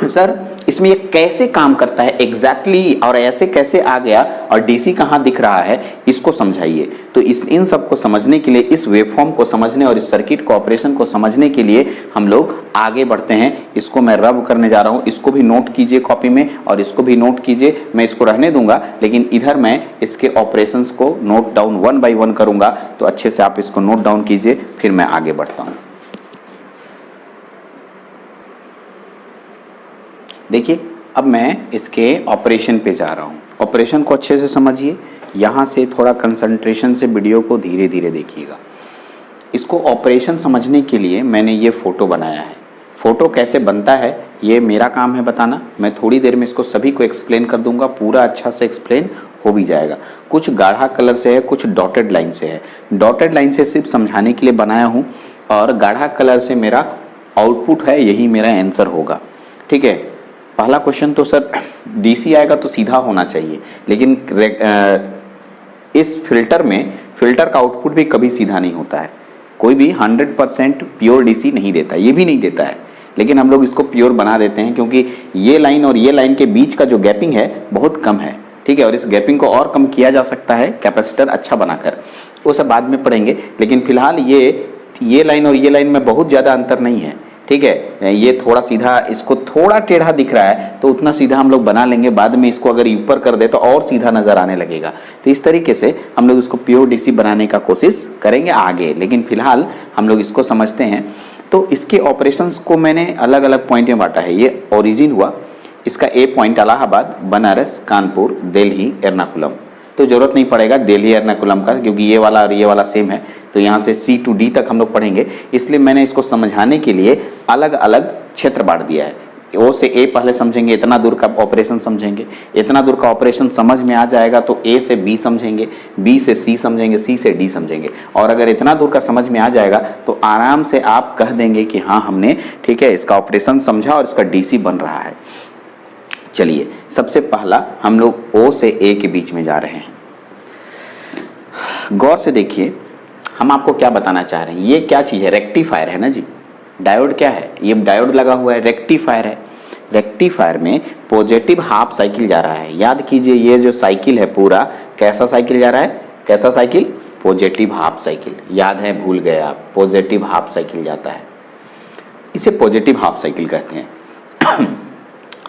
सर इसमें ये कैसे काम करता है एग्जैक्टली और ऐसे कैसे आ गया और डीसी कहाँ दिख रहा है, इसको समझाइए। तो इन सब को समझने के लिए, इस वेवफॉर्म को समझने और इस सर्किट को, ऑपरेशन को समझने के लिए हम लोग आगे बढ़ते हैं। इसको मैं रब करने जा रहा हूँ, इसको भी नोट कीजिए कॉपी में और इसको भी नोट कीजिए। मैं इसको रहने दूंगा लेकिन इधर मैं इसके ऑपरेशंस को नोट डाउन 1 बाय 1 करूंगा, तो अच्छे से आप इसको नोट डाउन कीजिए, फिर मैं आगे बढ़ता हूँ। देखिए अब मैं इसके ऑपरेशन पे जा रहा हूँ। ऑपरेशन को अच्छे से समझिए, यहाँ से थोड़ा कंसंट्रेशन से वीडियो को धीरे धीरे देखिएगा। इसको ऑपरेशन समझने के लिए मैंने ये फ़ोटो बनाया है। फ़ोटो कैसे बनता है ये मेरा काम है बताना। मैं थोड़ी देर में इसको सभी को एक्सप्लेन कर दूंगा, पूरा अच्छा से एक्सप्लेन हो भी जाएगा। कुछ गाढ़ा कलर से है, कुछ डॉटेड लाइन से है। डॉटेड लाइन से सिर्फ समझाने के लिए बनाया हूँ और गाढ़ा कलर से मेरा आउटपुट है, यही मेरा आंसर होगा। ठीक है, पहला क्वेश्चन तो सर डीसी आएगा तो सीधा होना चाहिए, लेकिन इस फिल्टर में फिल्टर का आउटपुट भी कभी सीधा नहीं होता है। कोई भी 100% प्योर डीसी नहीं देता, ये भी नहीं देता है, लेकिन हम लोग इसको प्योर बना देते हैं क्योंकि ये लाइन और ये लाइन के बीच का जो गैपिंग है बहुत कम है। ठीक है, और इस गैपिंग को और कम किया जा सकता है कैपेसिटर अच्छा बनाकर, वो सब बाद में पढ़ेंगे। लेकिन फिलहाल ये लाइन और ये लाइन में बहुत ज़्यादा अंतर नहीं है। ठीक है, ये थोड़ा सीधा, इसको थोड़ा टेढ़ा दिख रहा है तो उतना सीधा हम लोग बना लेंगे, बाद में इसको अगर ऊपर कर दे तो और सीधा नजर आने लगेगा। तो इस तरीके से हम लोग इसको प्योर डीसी बनाने का कोशिश करेंगे आगे, लेकिन फिलहाल हम लोग इसको समझते हैं। तो इसके ऑपरेशंस को मैंने अलग अलग पॉइंट में बांटा है। ये ओरिजिन हुआ, इसका ए पॉइंट इलाहाबाद, बनारस, कानपुर, दिल्ली, एर्नाकुलम। तो जरूरत नहीं पड़ेगा दिल्ली एर्नाकुलम का, क्योंकि ये वाला और ये वाला सेम है। तो यहाँ से C to D तक हम लोग पढ़ेंगे, इसलिए मैंने इसको समझाने के लिए अलग अलग क्षेत्र बांट दिया है। O से A पहले समझेंगे, इतना दूर का ऑपरेशन समझेंगे, इतना दूर का ऑपरेशन समझ में आ जाएगा तो A से B समझेंगे, B से C समझेंगे, C से D समझेंगे। और अगर इतना दूर का समझ में आ जाएगा तो आराम से आप कह देंगे कि हाँ हमने, ठीक है, इसका ऑपरेशन समझा और इसका DC बन रहा है। चलिए सबसे पहला हम लोग O से A के बीच में जा रहे हैं। गौर से देखिए, हम आपको क्या बताना चाह रहे हैं। ये क्या चीज़ है? रेक्टिफायर है ना जी। डायोड क्या है? ये डायोड लगा हुआ है, रेक्टिफायर है। रेक्टिफायर में पॉजिटिव हाफ साइकिल जा रहा है। याद कीजिए, ये जो साइकिल है पूरा कैसा साइकिल जा रहा है? कैसा साइकिल? Positive half cycle. याद है? भूल गए आप, पॉजिटिव हाफ साइकिल जाता है, इसे पॉजिटिव हाफ साइकिल कहते हैं।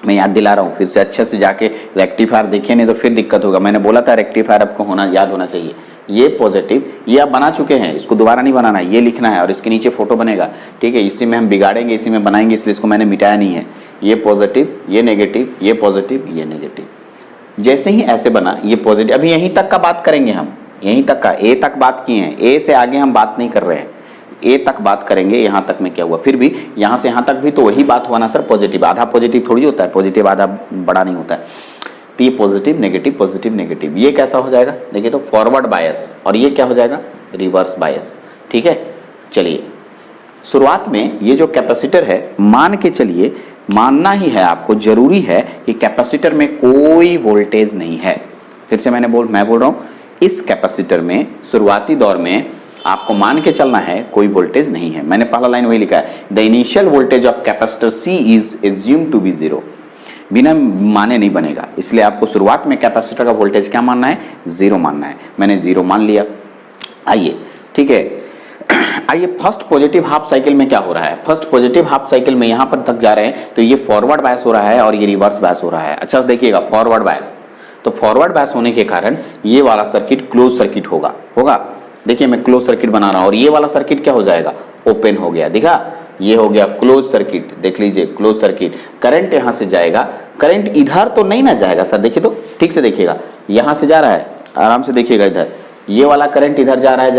मैं याद दिला रहा हूँ फिर से, अच्छे से जाके रेक्टिफायर देखिए, नहीं तो फिर दिक्कत होगा। मैंने बोला था रेक्टिफायर आपको याद होना चाहिए। ये पॉजिटिव, ये आप बना चुके हैं, इसको दोबारा नहीं बनाना है, ये लिखना है और इसके नीचे फोटो बनेगा। ठीक है, इसी में हम बिगाड़ेंगे, इसी में बनाएंगे, इसलिए इसको मैंने मिटाया नहीं है। ये पॉजिटिव, ये नेगेटिव, ये पॉजिटिव, ये नेगेटिव। जैसे ही ऐसे बना ये पॉजिटिव। अभी यहीं तक का बात करेंगे हम, यहीं तक का, ए तक बात किए हैं, ए से आगे हम बात नहीं कर रहे हैं, ए तक बात करेंगे। यहाँ तक में क्या हुआ? फिर भी यहाँ से यहाँ तक भी तो वही बात हुआ ना सर। पॉजिटिव आधा पॉजिटिव थोड़ी होता है, पॉजिटिव आधा बड़ा नहीं होता है। तो ये पॉजिटिव नेगेटिव पॉजिटिव नेगेटिव, ये कैसा हो जाएगा? देखिए तो फॉरवर्ड बायस, और ये क्या हो जाएगा? Reverse bias. ठीक है, चलिए शुरुआत में ये जो कैपेसिटर है, मान के चलिए, मानना ही है आपको, जरूरी है कि कैपेसिटर में कोई वोल्टेज नहीं है। फिर से मैं बोल रहा हूँ, इस कैपेसिटर में शुरुआती दौर में आपको मान के चलना है कोई वोल्टेज नहीं है। मैंने पहला लाइन वही लिखा है, the initial voltage of capacitor C is assumed to be 0। बिना माने नहीं बनेगा, इसलिए आपको शुरुआत में कैपेसिटर का वोल्टेज क्या मानना है? 0 मानना है। मैंने 0 मान लिया। आइए, ठीक है, आइए फर्स्ट पॉजिटिव हाफ साइकिल में क्या हो रहा है? फर्स्ट पॉजिटिव हाफ साइकिल में यहाँ पर तक जा रहे हैं तो ये फॉरवर्ड बायस हो रहा है और ये रिवर्स बायस हो रहा है। अच्छा से देखिएगा, फॉरवर्ड बायस, तो फॉरवर्ड बायस होने के कारण ये वाला सर्किट क्लोज सर्किट होगा। देखिए मैं क्लोज सर्किट बना रहा हूं और ये वाला सर्किट क्या हो जाएगा? ओपन हो गया। दिखा, ये हो गया क्लोज सर्किट। देख लीजिए क्लोज सर्किट। करंट यहां से जाएगा, करंट इधर तो नहीं ना जाएगा सर, देखिए तो ठीक से देखिएगा, यहां से जा रहा है, आराम से देखिएगा, इधर ये वाला करंट इधर जा रहा है,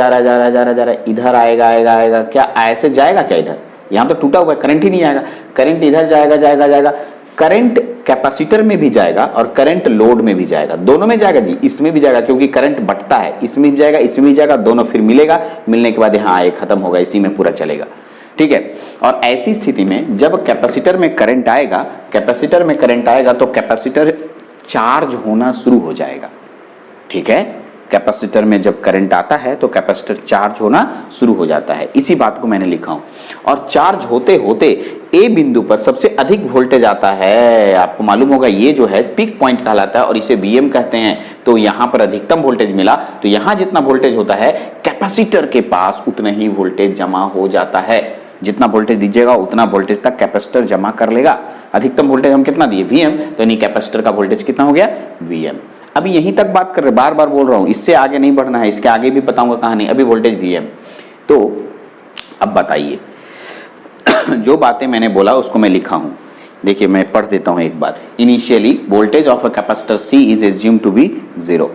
इधर आएगा, क्या ऐसे जाएगा क्या? इधर यहाँ तो टूटा हुआ है, करंट ही नहीं आएगा। करंट इधर जाएगा, करंट कैपेसिटर में भी जाएगा और करंट लोड में भी जाएगा, दोनों में जाएगा जी। इसमें भी जाएगा क्योंकि करंट बढ़ता है, इसमें भी जाएगा, इसमें भी जाएगा, दोनों फिर मिलेगा, मिलने के बाद यहाँ एक खत्म होगा, इसी में पूरा चलेगा। ठीक है, और ऐसी स्थिति में जब कैपेसिटर में करंट आएगा तो कैपेसिटर चार्ज होना शुरू हो जाएगा। ठीक है, कैपेसिटर में जब करंट आता है तो कैपेसिटर चार्ज होना शुरू हो जाता है, इसी बात को मैंने लिखा हूं। और चार्ज होते होते ए बिंदु पर सबसे अधिक वोल्टेज आता है, आपको मालूम होगा ये जो है पीक पॉइंट कहलाता है और इसे वीएम कहते हैं। तो यहां पर अधिकतम वोल्टेज मिला, तो यहां जितना वोल्टेज होता है कैपेसिटर के पास उतना ही वोल्टेज जमा हो जाता है। जितना वोल्टेज दीजिएगा उतना वोल्टेज तक कैपेसिटर जमा कर लेगा। अधिकतम वोल्टेज हम कितना दिए, वीएम, तो यानी कैपेसिटर का वोल्टेज कितना हो गया, वीएम। अभी यहीं तक बात कर रहे, बार बार बोल रहा हूं, इससे आगे नहीं बढ़ना है, इसके आगे भी बताऊंगा कहानी, अभी वोल्टेज वीएम। तो अब बताइए जो बातें मैंने बोला उसको मैं लिखा हूं, देखिए मैं पढ़ देता हूं एक बार। Initially voltage of a capacitor C is assumed to be 0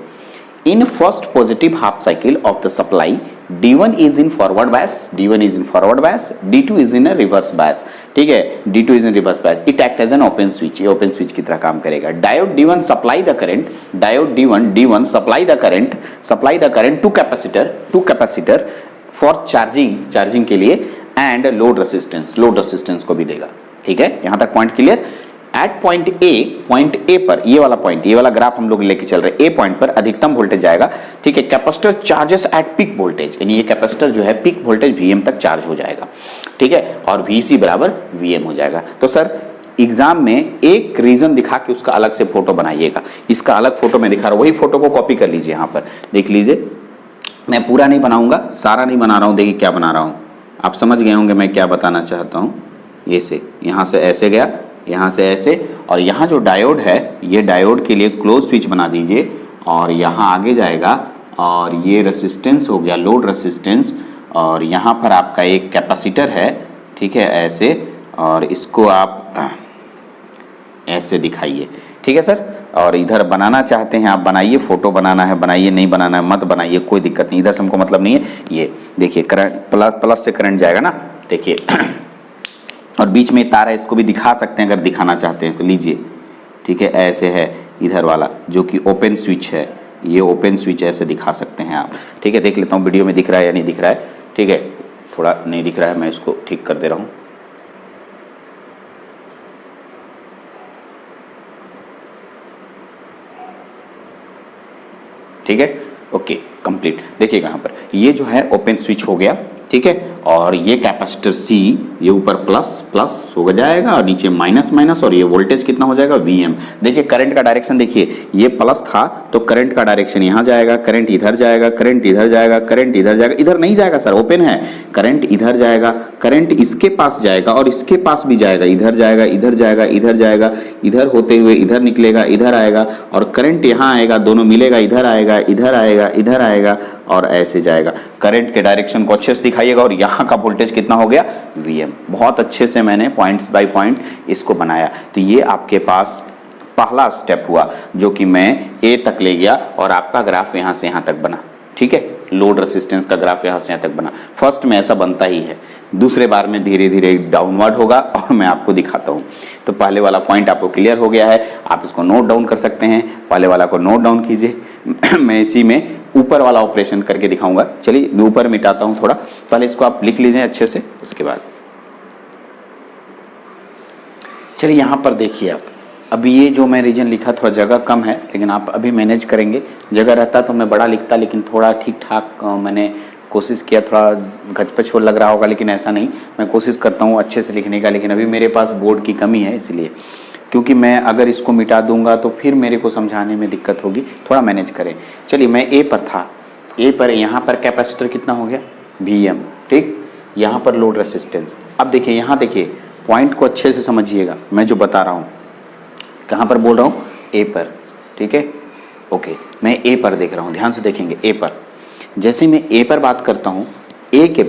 in first positive half cycle of the supply. D1 is in forward bias, D1 is in forward bias, D2 is in a reverse bias, ठीक है, D2 is in reverse bias. It act as an open switch, ये open switch की तरह काम करेगा। Diode D1 supply the current, diode D1 supply the current to capacitor for charging के लिए and load resistance को भी देगा, ठीक है, यहाँ तक point clear. At point A पर, ये वाला ग्राफ हम लोग लेके चल रहे हैं, ए पॉइंट पर अधिकतम वोल्टेज जाएगा, ठीक है। Capacitor charges at peak voltage, यानी ये कैपेसिटर जो है पीक वोल्टेज वीएम तक चार्ज हो जाएगा, ठीक है, और वीसी बराबर वीएम हो जाएगा। तो सर एग्जाम में एक रीजन दिखा के उसका अलग से फोटो बनाइएगा, इसका अलग फोटो मैं दिखा रहा हूं, वही फोटो को कॉपी कर लीजिए, यहां पर देख लीजिए। मैं पूरा नहीं बनाऊंगा, सारा नहीं बना रहा हूं, देखिए क्या बना रहा हूं, आप समझ गए होंगे मैं क्या बताना चाहता हूं। ये से यहां से ऐसे गया, यहाँ से ऐसे, और यहाँ जो डायोड है ये डायोड के लिए क्लोज स्विच बना दीजिए, और यहाँ आगे जाएगा, और ये रेसिस्टेंस हो गया, लोड रेसिस्टेंस, और यहाँ पर आपका एक कैपेसिटर है, ठीक है, ऐसे, और इसको आप ऐसे दिखाइए, ठीक है सर। और इधर बनाना चाहते हैं आप बनाइए, फोटो बनाना है बनाइए, नहीं बनाना है मत बनाइए, कोई दिक्कत नहीं, इधर से हमको मतलब नहीं है। ये देखिए करंट प्लस से करंट जाएगा ना, देखिए और बीच में तार है, इसको भी दिखा सकते हैं अगर दिखाना चाहते हैं तो लीजिए, ठीक है, ऐसे है इधर वाला जो कि ओपन स्विच है, ये ओपन स्विच ऐसे दिखा सकते हैं आप, ठीक है। देख लेता हूँ वीडियो में दिख रहा है या नहीं दिख रहा है, ठीक है, थोड़ा नहीं दिख रहा है, मैं इसको ठीक कर दे रहा हूँ। ठीक है, ओके कंप्लीट। देखिएगा यहाँ पर ये जो है ओपन स्विच हो गया, ठीक है, और ये कैपेसिटर सी ये ऊपर प्लस हो जाएगा और नीचे माइनस, और ये वोल्टेज कितना हो जाएगा, वीएम। देखिए करंट का डायरेक्शन देखिए, ये प्लस था तो करंट का डायरेक्शन यहाँ जाएगा, करंट इधर जाएगा, करंट इधर जाएगा, करंट इधर जाएगा, इधर नहीं जाएगा सर, ओपन है, करंट इधर जाएगा, करंट इसके पास जाएगा और इसके पास भी जाएगा, इधर जाएगा, इधर जाएगा, इधर जाएगा, इधर होते हुए इधर निकलेगा, इधर आएगा, और करंट यहाँ आएगा, दोनों मिलेगा, इधर आएगा, इधर आएगा, इधर आएगा, और ऐसे जाएगा। करंट के डायरेक्शन को अच्छे से दिखाइएगा, और यहाँ का वोल्टेज कितना हो गया, वीएम। बहुत अच्छे से मैंने पॉइंट्स बाय पॉइंट इसको बनाया। तो ये आपके पास पहला स्टेप हुआ जो कि मैं ए तक ले गया और आपका ग्राफ यहाँ से यहाँ तक बना, ठीक है, लोड रेसिस्टेंस का ग्राफ यहाँ से यहाँ तक बना। फर्स्ट में ऐसा बनता ही है, दूसरे बार में धीरे धीरे डाउनवर्ड होगा और मैं आपको दिखाता हूँ। तो पहले वाला पॉइंट आपको क्लियर हो गया है, आप इसको नोट डाउन कर सकते हैं, पहले वाला को नोट डाउन कीजिए। मैं इसी में ऊपर वाला ऑपरेशन करके दिखाऊंगा। चलिए ऊपर मिटाता हूँ थोड़ा, पहले इसको आप लिख लीजिए अच्छे से, उसके बाद चलिए यहाँ पर देखिए आप। अभी ये जो मैं रीजन लिखा थोड़ा जगह कम है, लेकिन आप अभी मैनेज करेंगे। जगह रहता तो मैं बड़ा लिखता, लेकिन थोड़ा ठीक ठाक मैंने कोशिश किया, थोड़ा घचपच लग रहा होगा लेकिन ऐसा नहीं, मैं कोशिश करता हूँ अच्छे से लिखने का। लेकिन अभी मेरे पास बोर्ड की कमी है, इसलिए, क्योंकि मैं अगर इसको मिटा दूंगा तो फिर मेरे को समझाने में दिक्कत होगी, थोड़ा मैनेज करें। चलिए मैं ए पर था, ए पर यहाँ पर कैपेसिटर कितना हो गया, वीएम, ठीक, यहाँ पर लोड रेसिस्टेंस। अब देखिए यहाँ देखिए पॉइंट को अच्छे से समझिएगा, मैं जो बता रहा हूँ कहाँ पर बोल रहा हूँ, ए पर, ठीक है, ओके। मैं ए पर देख रहा हूँ, ध्यान से देखेंगे ए पर। जैसे मैं ए पर बात करता हूँ, ए के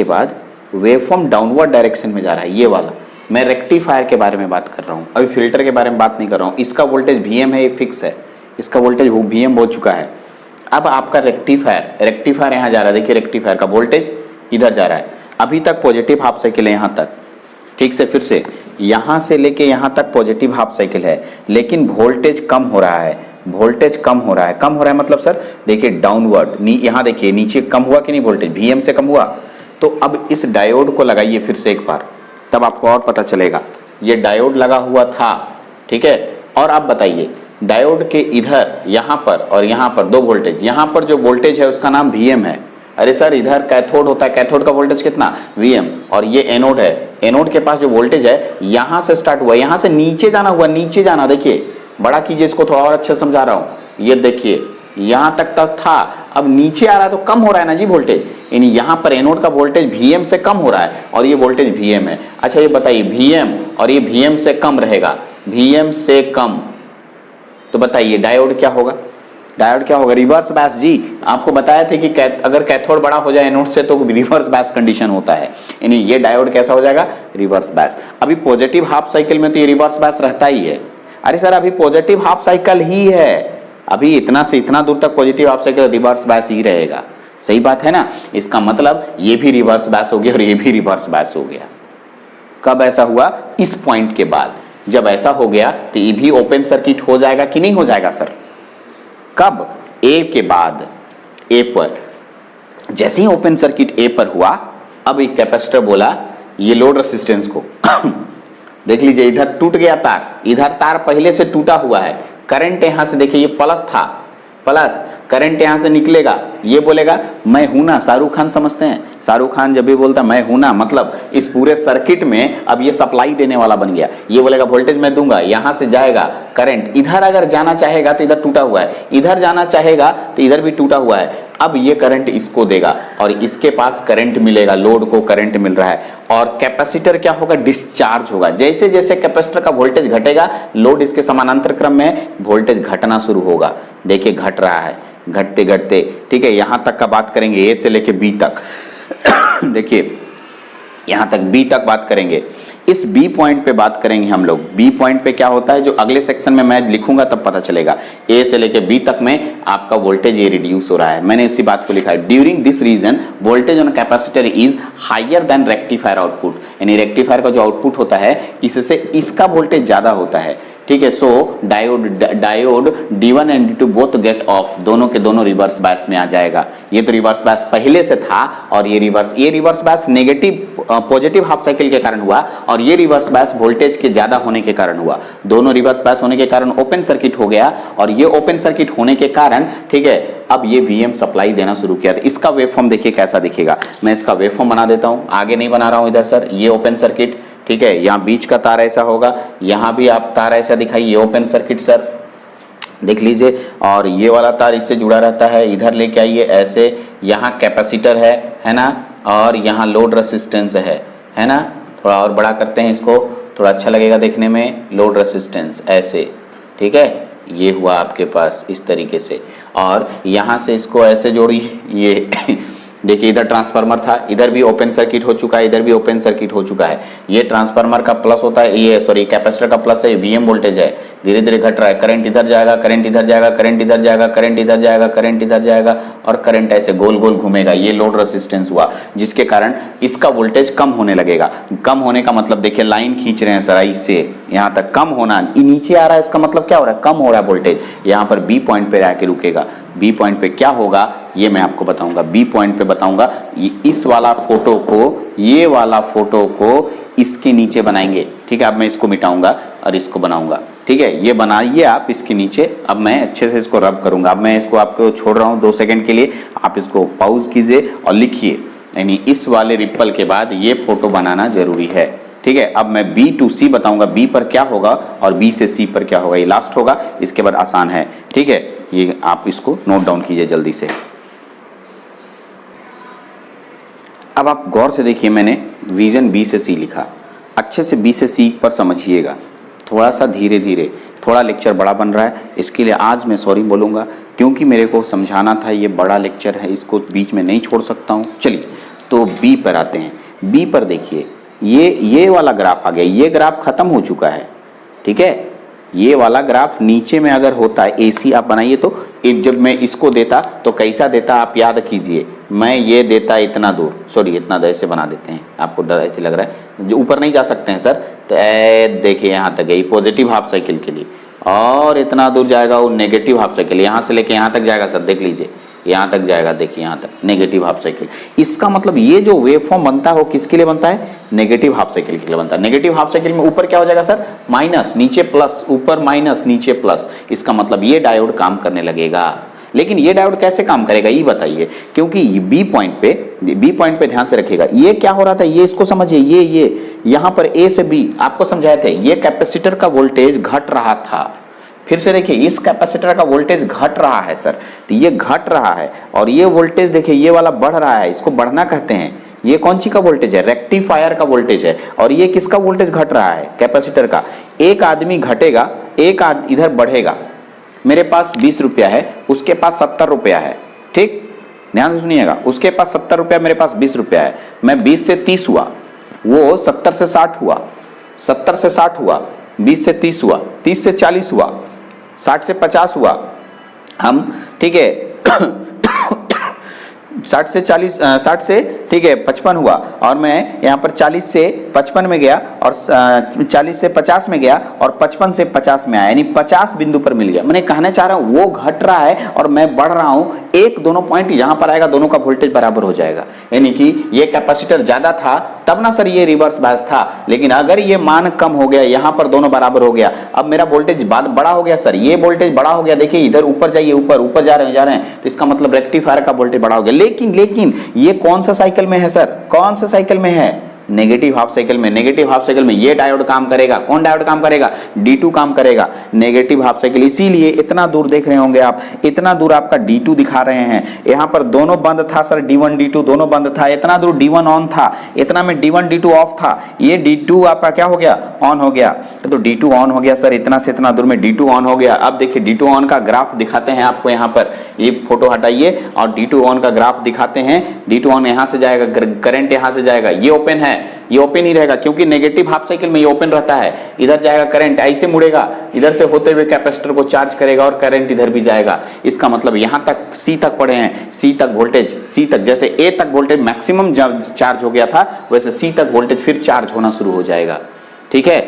बाद वेवफॉर्म डाउनवर्ड डायरेक्शन में जा रहा है, ये वाला। मैं रेक्टिफायर के बारे में बात कर रहा हूँ, अभी फिल्टर के बारे में बात नहीं कर रहा हूँ। इसका वोल्टेज वीएम है, एक फिक्स है, इसका वोल्टेज वो वीएम हो चुका है। अब आपका रेक्टिफायर यहाँ जा रहा है, देखिए रेक्टिफायर का वोल्टेज इधर जा रहा है, अभी तक पॉजिटिव हाफ साइकिल है यहाँ तक, ठीक से, फिर से यहाँ से लेके यहाँ तक पॉजिटिव हाफ साइकिल है, लेकिन वोल्टेज कम हो रहा है, वोल्टेज कम हो रहा है मतलब सर देखिए डाउनवर्ड, यहाँ देखिए नीचे कम हुआ कि नहीं, वोल्टेज वीएम से कम हुआ। तो अब इस डायोड को लगाइए फिर से एक बार, तब आपको और पता चलेगा। ये डायोड लगा हुआ था, ठीक है, और आप बताइए डायोड के इधर यहाँ पर और यहाँ पर दो वोल्टेज, यहाँ पर जो वोल्टेज है उसका नाम Vm है। अरे सर इधर कैथोड होता है, कैथोड का वोल्टेज कितना Vm, और ये एनोड है, एनोड के पास जो वोल्टेज है यहाँ से स्टार्ट हुआ, यहाँ से नीचे जाना हुआ, नीचे जाना, देखिए बड़ा कीजिए इसको, थोड़ा और अच्छे समझा रहा हूँ। ये देखिए यहाँ तक था, अब नीचे आ रहा है तो कम हो रहा है ना जी वोल्टेज, यानी यहाँ पर एनोड का वोल्टेज Vm से कम हो रहा है और ये वोल्टेज Vm है। अच्छा ये बताइए Vm और ये Vm से कम रहेगा, Vm से कम, तो बताइए डायोड क्या होगा? डायोड क्या होगा? रिवर्स बायस जी। आपको बताया थे कि अगर कैथोड बड़ा हो जाए एनोड से तो रिवर्स बायस कंडीशन होता है, यानी ये डायोड कैसा हो जाएगा? Reverse bias. अभी पॉजिटिव हाफ साइकिल में तो ये रिवर्स बायस रहता ही है। अरे सर अभी पॉजिटिव हाफ साइकिल ही है, अभी इतना से इतना दूर तक positive half cycle reverse bias ही रहेगा। सही बात है ना? इसका मतलब ये भी रिवर्स बायस हो गया और ये भी रिवर्स बायस हो गया। कब ऐसा हुआ? इस पॉइंट के बाद। जब ऐसा हो गया तो ये भी ओपन सर्किट हो जाएगा कि नहीं हो जाएगा सर? कब? ए के बाद, ए पर। जैसे ही ओपन सर्किट ए पर हुआ, अब एक कैपेसिटर बोला ये लोड रेसिस्टेंस को देख लीजिए, इधर टूट गया तार, इधर तार पहले से टूटा हुआ है, करंट यहां से देखिए ये प्लस था, प्लस करंट यहां से निकलेगा, ये बोलेगा मैं हूं ना। शाहरुख खान समझते हैं, शाहरुख खान जब भी बोलता मैं हूं ना, मतलब इस पूरे सर्किट में अब ये सप्लाई देने वाला बन गया। ये बोलेगा वोल्टेज मैं दूंगा, यहां से जाएगा करंट, इधर अगर जाना चाहेगा तो इधर टूटा हुआ है, इधर जाना चाहेगा तो इधर भी टूटा हुआ है। अब ये करंट इसको देगा और इसके पास करंट मिलेगा, लोड को करंट मिल रहा है, और कैपेसिटर क्या होगा? डिस्चार्ज होगा। जैसे जैसे कैपेसिटर का वोल्टेज घटेगा, लोड इसके समानांतर क्रम में वोल्टेज घटना शुरू होगा। देखिए घट रहा है, घटते घटते, ठीक है, यहां तक का बात करेंगे, ए से लेके बी तक देखिए यहां तक बी तक बात करेंगे। इस बी पॉइंट पे बात करेंगे हम लोग। बी पॉइंट पे क्या होता है, जो अगले सेक्शन में मैं लिखूंगा तब पता चलेगा। ए से लेके बी तक में आपका वोल्टेज ये रिड्यूस हो रहा है, मैंने इसी बात को लिखा है। During this region voltage on capacitor is higher than rectifier output, यानी रेक्टिफायर का जो आउटपुट होता है इससे इसका वोल्टेज ज्यादा होता है, ठीक है। So diode D1 and D2 both get off, दोनों के दोनों रिवर्स बायस में आ जाएगा। ये तो रिवर्स बायस पहले से था और ये reverse bias negative positive half cycle के कारण हुआ और ये रिवर्स बायस वोल्टेज के ज्यादा होने के कारण हुआ। दोनों रिवर्स बायस होने के कारण ओपन सर्किट हो गया और ये ओपन सर्किट होने के कारण, ठीक है, अब ये Vm सप्लाई देना शुरू किया। था इसका वेवफॉर्म देखिए कैसा दिखेगा, मैं इसका वेवफॉर्म बना देता हूं, आगे नहीं बना रहा हूं इधर सर। ये ओपन सर्किट, ठीक है, यहाँ बीच का तार ऐसा होगा, यहाँ भी आप तार ऐसा दिखाइए, ये ओपन सर्किट सर देख लीजिए, और ये वाला तार इससे जुड़ा रहता है, इधर लेके आइए ऐसे, यहाँ कैपेसिटर है ना, और यहाँ लोड रेसिस्टेंस है ना। थोड़ा और बड़ा करते हैं इसको, थोड़ा अच्छा लगेगा देखने में, लोड रेसिस्टेंस ऐसे, ठीक है, ये हुआ आपके पास इस तरीके से, और यहाँ से इसको ऐसे जोड़िए। ये देखिए इधर ट्रांसफार्मर था, इधर भी ओपन सर्किट हो चुका है, इधर भी ओपन सर्किट हो चुका है। ये ट्रांसफार्मर का प्लस होता है, ये सॉरी कैपेसिटर का प्लस है, Vm वोल्टेज है, धीरे धीरे घट रहा है, करंट इधर जाएगा, करंट इधर जाएगा, करंट इधर जाएगा, करंट इधर जाएगा, करंट इधर जाएगा, और करंट ऐसे गोल गोल घूमेगा। ये लोड रेसिस्टेंस हुआ, जिसके कारण इसका वोल्टेज कम होने लगेगा। कम होने का मतलब देखिए लाइन खींच रहे हैं सर, इससे यहाँ तक कम होना, नीचे आ रहा है, इसका मतलब क्या हो रहा है? कम हो रहा है वोल्टेज। यहाँ पर बी पॉइंट पे आके रुकेगा। बी पॉइंट पे क्या होगा ये मैं आपको बताऊंगा, बी पॉइंट पे बताऊंगा। इस वाला फोटो को, ये वाला फोटो को इसके नीचे बनाएंगे, ठीक है। अब मैं इसको मिटाऊंगा और इसको बनाऊंगा, ठीक है। ये बनाइए आप इसके नीचे, अब मैं अच्छे से इसको रब करूंगा। अब मैं इसको आपको छोड़ रहा हूं 2 सेकंड के लिए, आप इसको पॉज कीजिए और लिखिए, यानी इस वाले रिपल के बाद ये फोटो बनाना जरूरी है, ठीक है। अब मैं B to C बताऊंगा, B पर क्या होगा और B से C पर क्या होगा, ये लास्ट होगा, इसके बाद आसान है, ठीक है। ये आप इसको नोट डाउन कीजिए जल्दी से। अब आप गौर से देखिए, मैंने विजन B से C लिखा, अच्छे से B से C पर समझिएगा, थोड़ा सा धीरे धीरे, थोड़ा लेक्चर बड़ा बन रहा है, इसके लिए आज मैं सॉरी बोलूँगा, क्योंकि मेरे को समझाना था, ये बड़ा लेक्चर है, इसको बीच में नहीं छोड़ सकता हूँ। चलिए तो B पर आते हैं। B पर देखिए, ये वाला ग्राफ आ गया, ये ग्राफ खत्म हो चुका है, ठीक है। ये वाला ग्राफ नीचे में अगर होता है, AC आप बनाइए, तो जब मैं इसको देता तो कैसा देता आप याद कीजिए, मैं ये देता इतना दूर, सॉरी इतना दूर, ऐसे बना देते हैं, आपको डर ऐसे लग रहा है, जो ऊपर नहीं जा सकते हैं सर, तो देखिए यहाँ तक गई पॉजिटिव हाफ साइकिल के लिए, और इतना दूर जाएगा वो नेगेटिव हाफ साइकिल, यहाँ से लेके यहाँ तक जाएगा सर, देख लीजिए यहाँ तक जाएगा, देखिए यहाँ तक नेगेटिव हाफ साइकिल। इसका मतलब ये जो वेव फॉर्म बनता है वो किसके लिए बनता है? नेगेटिव हाफ साइकिल के लिए बनता है। नेगेटिव हाफ साइकिल में ऊपर क्या हो जाएगा सर? माइनस, नीचे प्लस, ऊपर माइनस नीचे प्लस। इसका मतलब ये डायोड काम करने लगेगा। लेकिन ये डायोड कैसे काम करेगा ये बताइए, क्योंकि बी पॉइंट पे ध्यान से रखिएगा, ये क्या हो रहा था ये इसको समझिए। ये यहां पर ए से बी आपको समझाए थे, ये कैपेसिटर का वोल्टेज घट रहा था। फिर से देखिए इस कैपेसिटर का वोल्टेज घट रहा है सर, तो ये घट रहा है और ये वोल्टेज देखिए ये वाला बढ़ रहा है, इसको बढ़ना कहते हैं। ये कौन सी का वोल्टेज है? रेक्टिफायर का वोल्टेज है। और ये किसका वोल्टेज घट रहा है? कैपेसिटर का। एक आदमी घटेगा, एक इधर बढ़ेगा। मेरे पास 20 रुपया है, उसके पास 70 रुपया है, ठीक, ध्यान से सुनिएगा। उसके पास 70 रुपया, मेरे पास 20 रुपया है। मैं 20 से 30 हुआ, वो 70 से 60 हुआ, 70 से 60 हुआ, 20 से 30 हुआ, 30 से 40 हुआ, 60 से 50 हुआ। हम ठीक है 60 से 40, 60 से ठीक है 55 हुआ, और मैं यहाँ पर 40 से 55 में गया और 40 से 50 में गया और 55 से 50 में आया, यानी 50 बिंदु पर मिल गया। मैंने कहना चाह रहा हूँ वो घट रहा है और मैं बढ़ रहा हूँ, एक दोनों पॉइंट यहाँ पर आएगा, दोनों का वोल्टेज बराबर हो जाएगा। यानी कि ये कैपेसिटर ज्यादा था तब ना सर ये रिवर्स बायस था, लेकिन अगर ये मान कम हो गया, यहाँ पर दोनों बराबर हो गया, अब मेरा वोल्टेज बड़ा हो गया सर, ये वोल्टेज बड़ा हो गया। देखिए इधर ऊपर जाइए, ऊपर जा रहे हैं, तो इसका मतलब रेक्टिफायर का वोल्टेज बड़ा हो गया। लेकिन ये कौन सा साइकिल में है सर? कौन सा साइकिल में है? नेगेटिव हाफ साइकिल में। नेगेटिव हाफ साइकिल में ये डायोड काम करेगा। कौन डायोड काम करेगा? D2 काम करेगा, नेगेटिव हाफ साइकिल। इसीलिए इतना दूर देख रहे होंगे आप, इतना दूर आपका D2 दिखा रहे हैं। यहाँ पर दोनों बंद था सर, D1 D2 दोनों बंद था। इतना दूर D1 ऑन था, इतना में D1 D2 ऑफ था। ये D2 आपका क्या हो गया? ऑन हो गया। तो D2 ऑन हो गया सर, इतना से इतना दूर में D2 ऑन हो गया। अब देखिए D2 ऑन का ग्राफ दिखाते हैं आपको, यहाँ पर ये फोटो हटाइए और D2 ऑन का ग्राफ दिखाते हैं। D2 ऑन यहाँ से जाएगा, करंट यहाँ से जाएगा, ये ओपन है, ये ओपन ही रहेगा क्योंकि नेगेटिव हाफ साइकिल में ये ओपन रहता है। इधर जाएगा करंट, ऐसे मुड़ेगा, इधर से होते हुए कैपेसिटर को चार्ज करेगा और करंट इधर भी जाएगा। इसका मतलब यहां तक सी तक पढ़े हैं, सी तक वोल्टेज, सी तक जैसे ए तक वोल्टेज मैक्सिमम चार्ज हो गया था, वैसे सी तक वोल्टेज फिर चार्ज होना शुरू हो जाएगा। ठीक है,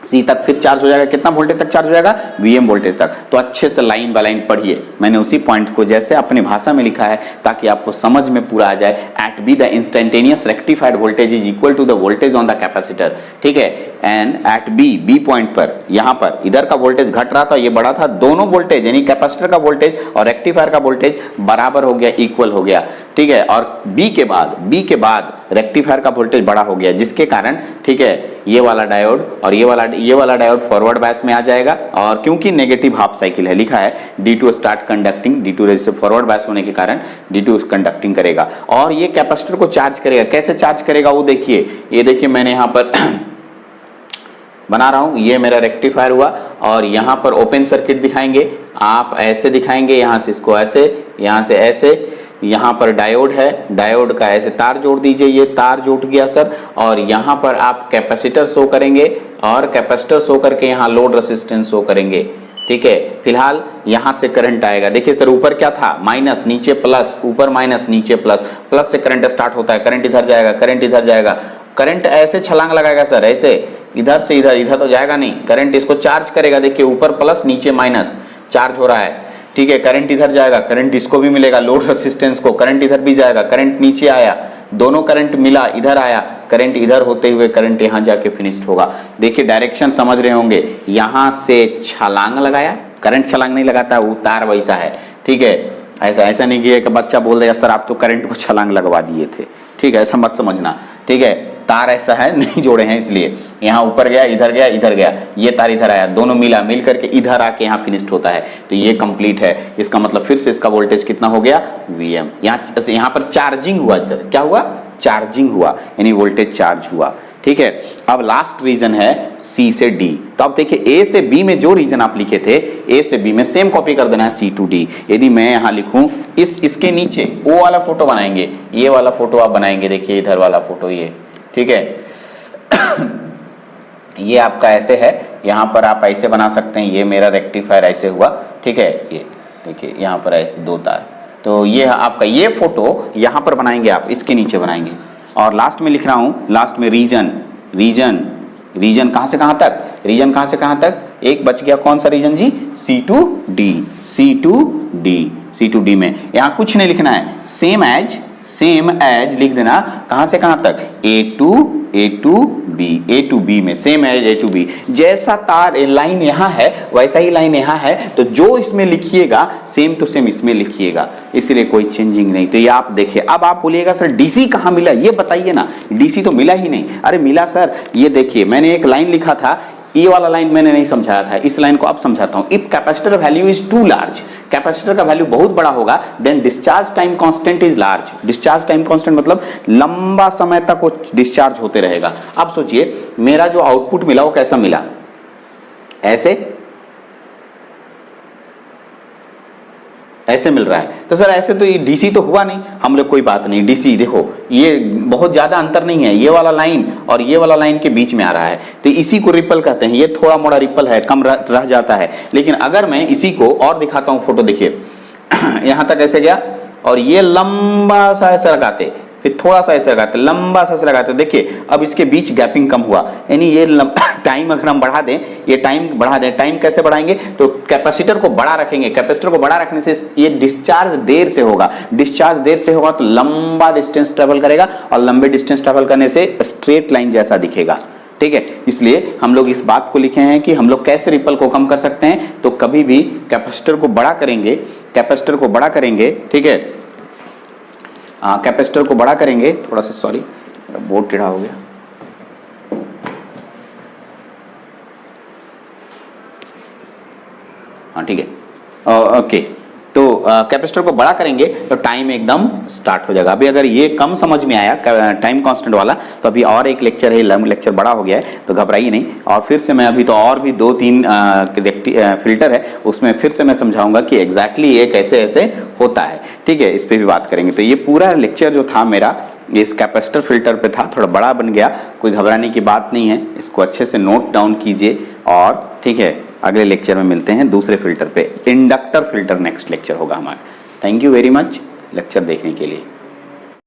सी तक फिर चार्ज हो जाएगा। कितना वोल्टेज तक चार्ज हो जाएगा? Vm वोल्टेज तक। तो अच्छे से लाइन बाय लाइन पढ़िए, मैंने उसी पॉइंट को जैसे अपनी भाषा में लिखा है ताकि आपको समझ में पूरा आ जाए। At B the instantaneous rectified voltage is equal to the voltage on the capacitor. ठीक है, एंड एट बी पॉइंट पर, यहाँ पर इधर का वोल्टेज घट रहा था, ये बढ़ा था, दोनों वोल्टेज यानी कैपेसिटर का वोल्टेज और रेक्टिफायर का वोल्टेज बराबर हो गया, इक्वल हो गया। ठीक है, और बी के बाद रेक्टिफायर का वोल्टेज बड़ा हो गया, जिसके कारण ठीक है ये वाला डायोड और ये वाला डायोड फॉरवर्ड बायस में आ जाएगा। और क्योंकि नेगेटिव हाफ साइकिल है, लिखा है D2 start conducting, D2 resistor forward bias होने के कारण D2 कंडक्टिंग करेगा और ये कैपेसिटर को चार्ज करेगा। कैसे चार्ज करेगा वो देखिए, ये देखिए मैंने यहाँ पर बना रहा हूं, ये मेरा रेक्टिफायर हुआ और यहाँ पर ओपन सर्किट दिखाएंगे, आप ऐसे दिखाएंगे, यहाँ से इसको ऐसे, यहाँ से ऐसे, यहाँ पर डायोड है, डायोड का ऐसे तार जोड़ दीजिए, ये तार जुट गया सर, और यहाँ पर आप कैपेसिटर शो करेंगे और कैपेसिटर शो करके यहाँ लोड रेसिस्टेंस शो करेंगे। ठीक है, फिलहाल यहाँ से करंट आएगा। देखिए सर ऊपर क्या था? माइनस, नीचे प्लस, ऊपर माइनस, नीचे प्लस, प्लस से करंट स्टार्ट होता है, करंट इधर जाएगा, करंट इधर जाएगा, करंट ऐसे छलांग लगाएगा सर, ऐसे इधर से इधर, इधर तो जाएगा नहीं, करंट इसको चार्ज करेगा। देखिए ऊपर प्लस नीचे माइनस चार्ज हो रहा है। ठीक है, करंट इधर जाएगा, करंट इसको भी मिलेगा, लोड रेसिस्टेंस को, करंट इधर भी जाएगा, करंट नीचे आया, दोनों करंट मिला, इधर आया, करंट इधर होते हुए करंट यहां जाके फिनिश्ड होगा। देखिए डायरेक्शन समझ रहे होंगे, यहां से छलांग लगाया, करंट छलांग नहीं लगाता, वो तार वैसा है। ठीक है, ऐसा नहीं कि एक बच्चा बोल देगा सर आप तो करंट को छलांग लगवा दिए थे। ठीक है, ऐसा मत समझना। ठीक है, तार ऐसा है, नहीं जोड़े हैं इसलिए, यहाँ ऊपर गया, इधर गया, इधर गया, ये तार इधर आया, दोनों मिल करके इधर आके यहाँ फिनिश्ड होता है, तो ये कंप्लीट है। इसका मतलब फिर से इसका वोल्टेज कितना हो गया? Vm। यहाँ पर चार्जिंग हुआ, क्या हुआ? चार्जिंग हुआ, यानी वोल्टेज चार्ज हुआ। ठीक है, अब लास्ट रीजन है C से D। तो अब देखिए A से B में जो रीजन आप लिखे थे, A से B में सेम कॉपी कर देना है C to D। यदि मैं यहाँ लिखूं, इसके नीचे वो वाला फोटो बनाएंगे, ये वाला फोटो आप बनाएंगे, देखिए इधर वाला फोटो ये। ठीक है ये आपका ऐसे है, यहाँ पर आप ऐसे बना सकते हैं, ये मेरा रेक्टिफायर ऐसे हुआ। ठीक है, ये देखिए यहाँ पर ऐसे दो तार, तो ये आपका ये फोटो यहाँ पर बनाएंगे, आप इसके नीचे बनाएंगे। और लास्ट में लिख रहा हूँ, लास्ट में रीजन कहाँ से कहाँ तक? रीजन कहाँ से कहाँ तक? एक बच गया, कौन सा रीजन जी? C to D। C2D में यहाँ कुछ नहीं लिखना है, सेम एज लिख देना, कहां से कहां तक, A to B में, same as A to B। जैसा तार लाइन यहाँ है वैसा ही लाइन यहाँ है, तो जो इसमें लिखिएगा सेम टू सेम इसमें लिखिएगा, इसलिए कोई चेंजिंग नहीं। तो ये आप देखिए। अब आप बोलिएगा सर डीसी कहाँ मिला, ये बताइए ना, डीसी तो मिला ही नहीं। अरे मिला सर, ये देखिए मैंने एक लाइन लिखा था, ये वाला लाइन मैंने नहीं समझाया था, इस लाइन को अब समझाता हूं। If capacitor value is too large, capacitor का वैल्यू बहुत बड़ा होगा, then discharge time constant is large. Discharge time constant मतलब लंबा समय तक वो डिस्चार्ज होते रहेगा। अब सोचिए मेरा जो आउटपुट मिला वो कैसा मिला, ऐसे मिल रहा है। तो सर ऐसे तो ये डीसी तो हुआ नहीं, हम लोग कोई बात नहीं, डीसी देखो ये बहुत ज्यादा अंतर नहीं है, ये वाला लाइन और ये वाला लाइन के बीच में आ रहा है, तो इसी को रिपल कहते हैं। ये थोड़ा मोड़ा रिपल है, कम रह जाता है। लेकिन अगर मैं इसी को और दिखाता हूं, फोटो देखिए यहां तक ऐसे गया और ये लंबा सा ऐसे लगाते, फिर थोड़ा सा ऐसे लगाते, लंबा सा ऐसे लगाते, देखिए अब इसके बीच गैपिंग कम हुआ, यानी ये टाइम अगर हम बढ़ा दें, ये टाइम बढ़ा दें, टाइम कैसे बढ़ाएंगे, तो कैपेसिटर को बड़ा रखेंगे, कैपेसिटर को बड़ा रखने से ये डिस्चार्ज देर से होगा, डिस्चार्ज देर से होगा तो लंबा डिस्टेंस ट्रेवल करेगा, और लंबे डिस्टेंस ट्रेवल करने से स्ट्रेट लाइन जैसा दिखेगा। ठीक है, इसलिए हम लोग इस बात को लिखे हैं कि हम लोग कैसे रिपल को कम कर सकते हैं। तो कभी भी कैपेसिटर को बड़ा करेंगे, कैपेसिटर को बड़ा करेंगे, ठीक है, कैपेसिटर को बड़ा करेंगे, थोड़ा सा सॉरी बोर्ड टेढ़ा हो गया, हाँ ठीक है, ओके। तो कैपेसिटर को बड़ा करेंगे तो टाइम एकदम स्टार्ट हो जाएगा। अभी अगर ये कम समझ में आया टाइम कांस्टेंट वाला, तो अभी और एक लेक्चर है, लेक्चर बड़ा हो गया है, तो घबराइए नहीं। और फिर से मैं अभी तो और भी 2-3 फिल्टर है, उसमें फिर से मैं समझाऊंगा कि एग्जैक्टली ये कैसे ऐसे होता है। ठीक है, इस पर भी बात करेंगे। तो ये पूरा लेक्चर जो था मेरा इस कैपेसिटर फिल्टर पे था, थोड़ा बड़ा बन गया, कोई घबराने की बात नहीं है, इसको अच्छे से नोट डाउन कीजिए। और ठीक है, अगले लेक्चर में मिलते हैं दूसरे फिल्टर पे, इंडक्टर फिल्टर नेक्स्ट लेक्चर होगा हमारा। Thank you very much lecture देखने के लिए।